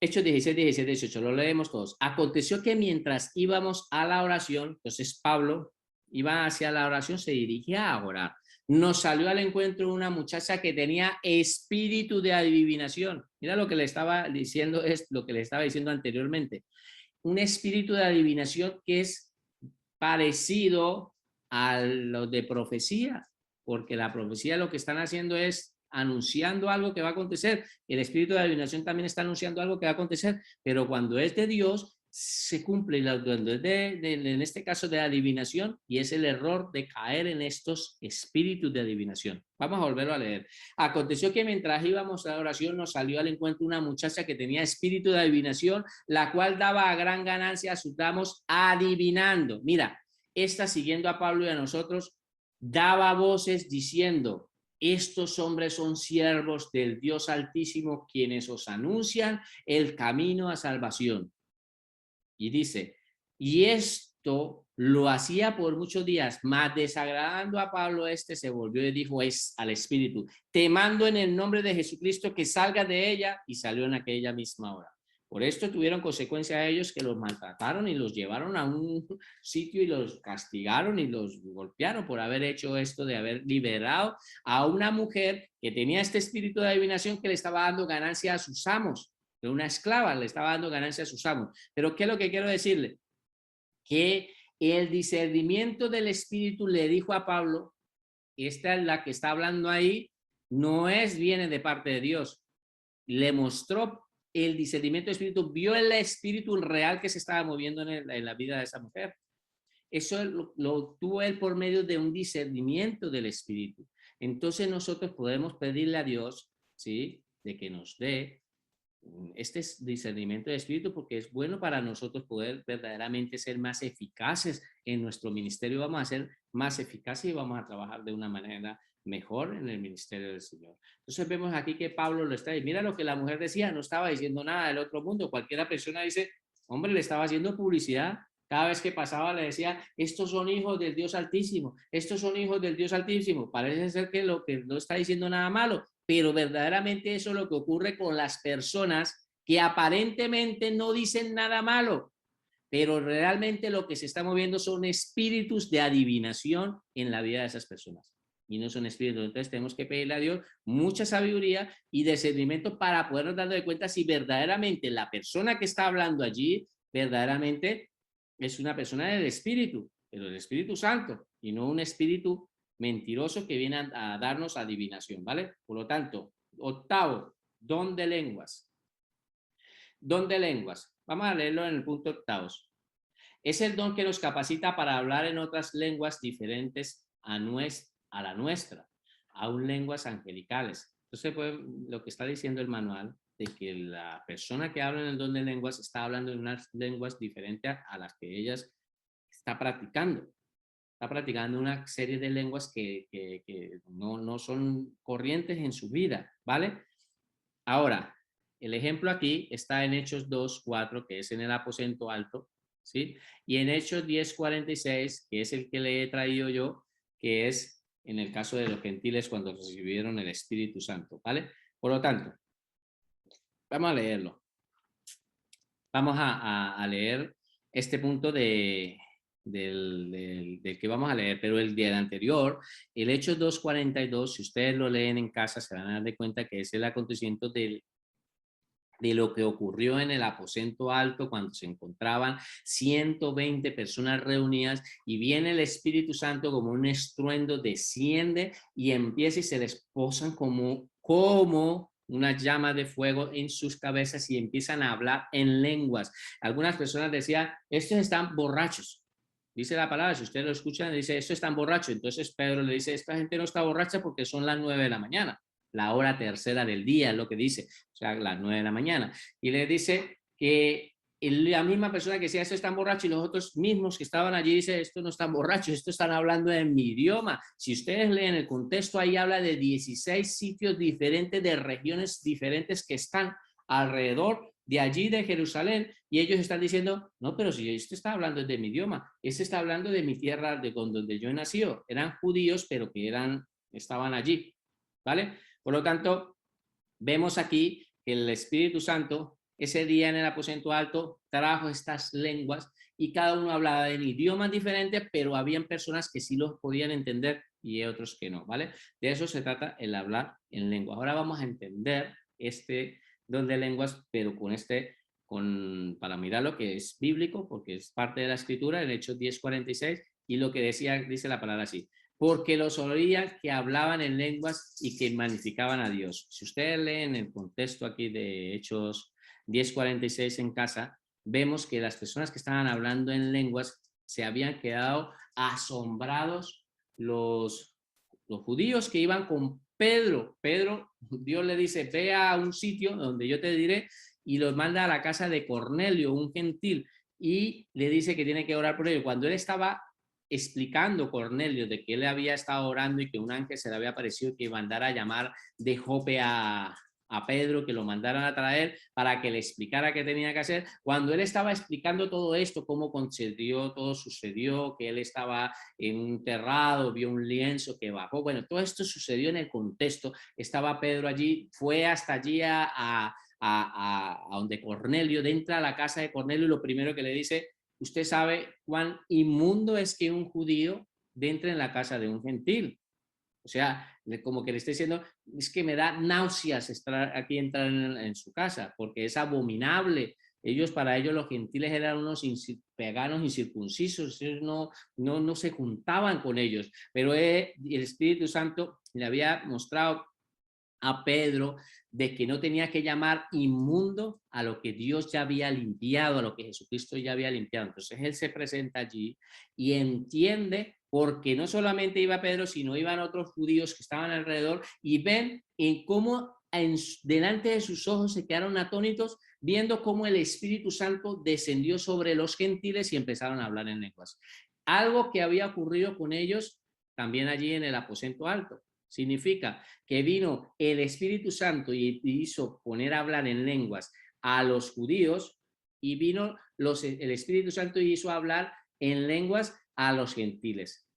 Hechos 16, 17, 18, lo leemos todos. Aconteció que mientras íbamos a la oración, entonces Pablo iba hacia la oración, se dirigía a orar. Nos salió al encuentro una muchacha que tenía espíritu de adivinación. Mira lo que le estaba diciendo, es lo que le estaba diciendo anteriormente. Un espíritu de adivinación que es parecido a lo de profecía, porque la profecía lo que están haciendo es anunciando algo que va a acontecer. El espíritu de adivinación también está anunciando algo que va a acontecer, pero cuando es de Dios se cumple. Cuando es en este caso de adivinación, y es el error de caer en estos espíritus de adivinación. Vamos a volverlo a leer. Aconteció que mientras íbamos a la oración nos salió al encuentro una muchacha que tenía espíritu de adivinación, la cual daba a gran ganancia a sus amos adivinando. Mira, esta, siguiendo a Pablo y a nosotros, daba voces diciendo: estos hombres son siervos del Dios Altísimo, quienes os anuncian el camino a salvación. Y dice, y esto lo hacía por muchos días, mas desagradando a Pablo, este se volvió y dijo al espíritu: te mando en el nombre de Jesucristo que salga de ella. Y salió en aquella misma hora. Por esto tuvieron consecuencia a ellos, que los maltrataron y los llevaron a un sitio y los castigaron y los golpearon por haber hecho esto, de haber liberado a una mujer que tenía este espíritu de adivinación, que le estaba dando ganancia a sus amos. De una esclava le estaba dando ganancia a sus amos. Pero ¿qué es lo que quiero decirle? Que el discernimiento del espíritu le dijo a Pablo, esta es la que está hablando ahí, no viene de parte de Dios. Le mostró el discernimiento del espíritu, vio el espíritu real que se estaba moviendo en la vida de esa mujer. Eso lo obtuvo él por medio de un discernimiento del espíritu. Entonces nosotros podemos pedirle a Dios, ¿sí?, de que nos dé este discernimiento de espíritu, porque es bueno para nosotros poder verdaderamente ser más eficaces en nuestro ministerio. Vamos a ser más eficaces y vamos a trabajar de una manera mejor en el ministerio del Señor. Entonces vemos aquí que Pablo lo está diciendo. Mira lo que la mujer decía, no estaba diciendo nada del otro mundo. Cualquiera persona dice, hombre, le estaba haciendo publicidad. Cada vez que pasaba le decía, estos son hijos del Dios Altísimo, estos son hijos del Dios Altísimo. Parece ser que lo que no está diciendo nada malo, pero verdaderamente eso es lo que ocurre con las personas que aparentemente no dicen nada malo, pero realmente lo que se está moviendo son espíritus de adivinación en la vida de esas personas. Y no son espíritus. Entonces tenemos que pedirle a Dios mucha sabiduría y discernimiento para podernos dar de cuenta si verdaderamente la persona que está hablando allí verdaderamente es una persona del Espíritu, pero el Espíritu Santo, y no un espíritu mentiroso que viene a darnos adivinación, ¿vale? Por lo tanto, octavo, don de lenguas. Don de lenguas. Vamos a leerlo en el punto octavo. Es el don que nos capacita para hablar en otras lenguas diferentes a la nuestra, aún lenguas angelicales. Entonces, pues, lo que está diciendo el manual, de que la persona que habla en el don de lenguas está hablando en unas lenguas diferentes a las que ellas está practicando. Está practicando una serie de lenguas que no son corrientes en su vida, ¿vale? Ahora, el ejemplo aquí está en Hechos 2:4, que es en el aposento alto, ¿sí? Y en Hechos 10:46, que es el que le he traído yo, que es en el caso de los gentiles cuando recibieron el Espíritu Santo, ¿vale? Por lo tanto, vamos a leerlo. Vamos a leer este punto del que vamos a leer, pero el día anterior, el Hechos 2:42, si ustedes lo leen en casa, se van a dar de cuenta que es el acontecimiento de lo que ocurrió en el aposento alto cuando se encontraban 120 personas reunidas y viene el Espíritu Santo como un estruendo, desciende y empieza y se les posan como una llama de fuego en sus cabezas y empiezan a hablar en lenguas. Algunas personas decían, estos están borrachos. Dice la palabra, si ustedes lo escuchan, dice, estos están borrachos. Entonces Pedro le dice, esta gente no está borracha porque son las 9 de la mañana. La hora tercera del día es lo que dice, o sea, las 9 de la mañana. Y le dice que la misma persona que decía, esto están borrachos, y los otros mismos que estaban allí dice, esto no están borrachos, esto están hablando en mi idioma. Si ustedes leen el contexto, ahí habla de 16 sitios diferentes, de regiones diferentes que están alrededor de allí de Jerusalén, y ellos están diciendo, no, pero si este está hablando de mi idioma, este está hablando de mi tierra, de donde yo he nacido. Eran judíos, pero que estaban allí, ¿vale? Por lo tanto, vemos aquí que el Espíritu Santo ese día en el aposento alto trajo estas lenguas y cada uno hablaba en idiomas diferentes, pero habían personas que sí los podían entender y otros que no, ¿vale? De eso se trata el hablar en lengua. Ahora vamos a entender este don de lenguas, pero para mirar lo que es bíblico, porque es parte de la escritura, en Hechos 10:46, y lo que dice la palabra así, porque los oían que hablaban en lenguas y que magnificaban a Dios. Si ustedes leen el contexto aquí de Hechos 10:46 en casa, vemos que las personas que estaban hablando en lenguas se habían quedado asombrados los judíos que iban con Pedro. Dios le dice, ve a un sitio donde yo te diré, y los manda a la casa de Cornelio, un gentil, y le dice que tiene que orar por ello. Cuando él estaba explicando Cornelio de que él había estado orando y que un ángel se le había aparecido que mandara a llamar de Jope a Pedro, que lo mandaran a traer para que le explicara qué tenía que hacer. Cuando él estaba explicando todo esto, cómo concedió, todo sucedió, que él estaba enterrado, vio un lienzo que bajó, bueno, todo esto sucedió en el contexto, estaba Pedro allí, fue hasta allí a donde Cornelio, entra a la casa de Cornelio y lo primero que le dice, usted sabe cuán inmundo es que un judío entre en la casa de un gentil. O sea, como que le estoy diciendo, es que me da náuseas entrar en su casa, porque es abominable. Para ellos los gentiles eran unos paganos incircuncisos, ellos no se juntaban con ellos, pero el Espíritu Santo le había mostrado a Pedro de que no tenía que llamar inmundo a lo que Dios ya había limpiado, a lo que Jesucristo ya había limpiado. Entonces él se presenta allí y entiende, porque no solamente iba Pedro, sino iban otros judíos que estaban alrededor y ven en cómo delante de sus ojos se quedaron atónitos viendo cómo el Espíritu Santo descendió sobre los gentiles y empezaron a hablar en lenguas. Algo que había ocurrido con ellos también allí en el aposento alto. Significa que vino el Espíritu Santo y hizo poner a hablar en lenguas a los judíos, y vino el Espíritu Santo y hizo hablar en lenguas a los gentiles.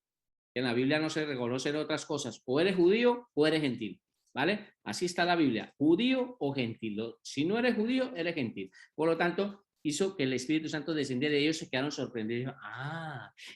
En la Biblia no se reconocen otras cosas, o eres judío o eres gentil, ¿vale? Así está la Biblia, judío o gentil. Si no eres judío, eres gentil. Por lo tanto, hizo que el Espíritu Santo descendiera y ellos se quedaron sorprendidos.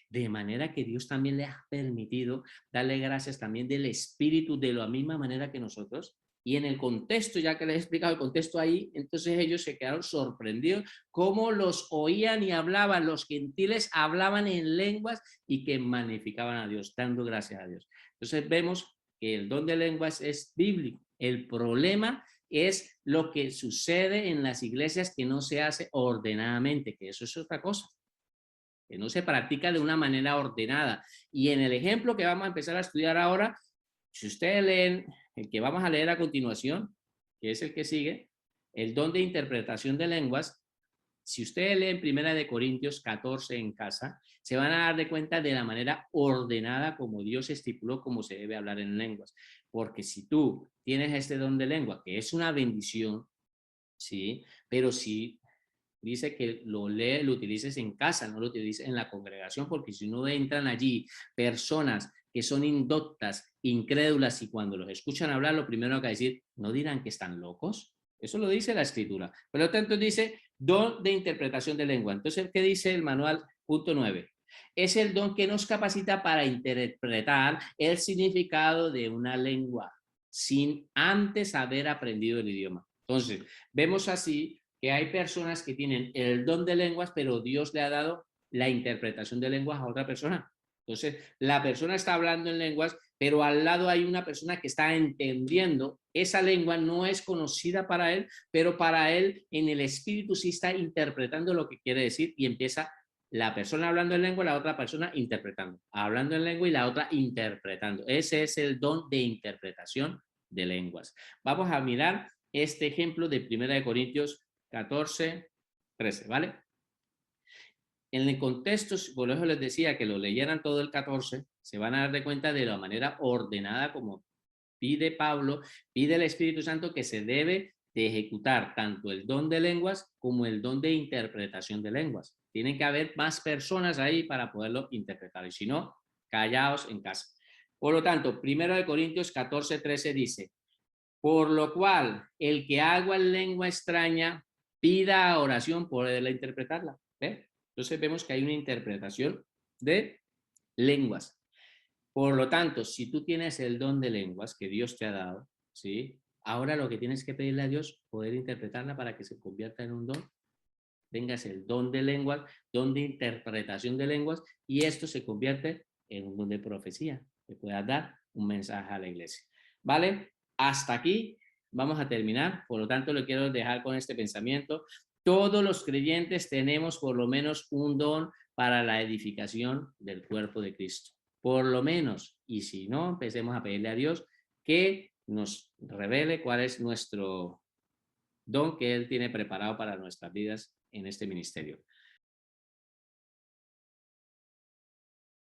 De manera que Dios también les ha permitido darle gracias también del Espíritu de la misma manera que nosotros. Y en el contexto, ya que les he explicado el contexto ahí, entonces ellos se quedaron sorprendidos cómo los oían y hablaban, los gentiles hablaban en lenguas y que magnificaban a Dios, dando gracias a Dios. Entonces vemos que el don de lenguas es bíblico. El problema es lo que sucede en las iglesias, que no se hace ordenadamente, que eso es otra cosa, que no se practica de una manera ordenada. Y en el ejemplo que vamos a empezar a estudiar ahora, si ustedes leen el que vamos a leer a continuación, que es el que sigue, el don de interpretación de lenguas, si ustedes leen Primera de Corintios 14 en casa, se van a dar de cuenta de la manera ordenada como Dios estipuló cómo se debe hablar en lenguas. Porque si tú tienes este don de lengua, que es una bendición, ¿sí? Pero si dice que lo utilices en casa, no lo utilices en la congregación, porque si no entran allí personas que son indoctas, incrédulas, y cuando los escuchan hablar, lo primero que decir, ¿no dirán que están locos? Eso lo dice la escritura. Por lo tanto, dice don de interpretación de lengua. Entonces, ¿qué dice el manual? Punto 9. Es el don que nos capacita para interpretar el significado de una lengua sin antes haber aprendido el idioma. Entonces, vemos así que hay personas que tienen el don de lenguas, pero Dios le ha dado la interpretación de lenguas a otra persona. Entonces, la persona está hablando en lenguas, pero al lado hay una persona que está entendiendo. Esa lengua no es conocida para él, pero para él en el espíritu sí está interpretando lo que quiere decir, y empieza la persona hablando en lengua y la otra persona interpretando. Hablando en lengua y la otra interpretando. Ese es el don de interpretación de lenguas. Vamos a mirar este ejemplo de 1 Corintios 14, 13, ¿vale? En el contexto, por eso les decía que lo leyeran todo el 14, se van a dar de cuenta de la manera ordenada como pide Pablo, pide el Espíritu Santo, que se debe de ejecutar tanto el don de lenguas como el don de interpretación de lenguas. Tienen que haber más personas ahí para poderlo interpretar, y si no, callaos en casa. Por lo tanto, 1 Corintios 14, 13 dice, por lo cual, el que habla en lengua extraña, pida oración por poderla interpretarla. ¿Ve? Entonces vemos que hay una interpretación de lenguas. Por lo tanto, si tú tienes el don de lenguas que Dios te ha dado, ¿sí? Ahora lo que tienes que pedirle a Dios, poder interpretarla para que se convierta en un don. Tengas el don de lenguas, don de interpretación de lenguas, y esto se convierte en un don de profecía, que puedas dar un mensaje a la iglesia. ¿Vale? Hasta aquí vamos a terminar. Por lo tanto, lo quiero dejar con este pensamiento. Todos los creyentes tenemos por lo menos un don para la edificación del cuerpo de Cristo. Por lo menos. Y si no, empecemos a pedirle a Dios que nos revele cuál es nuestro don que Él tiene preparado para nuestras vidas en este ministerio.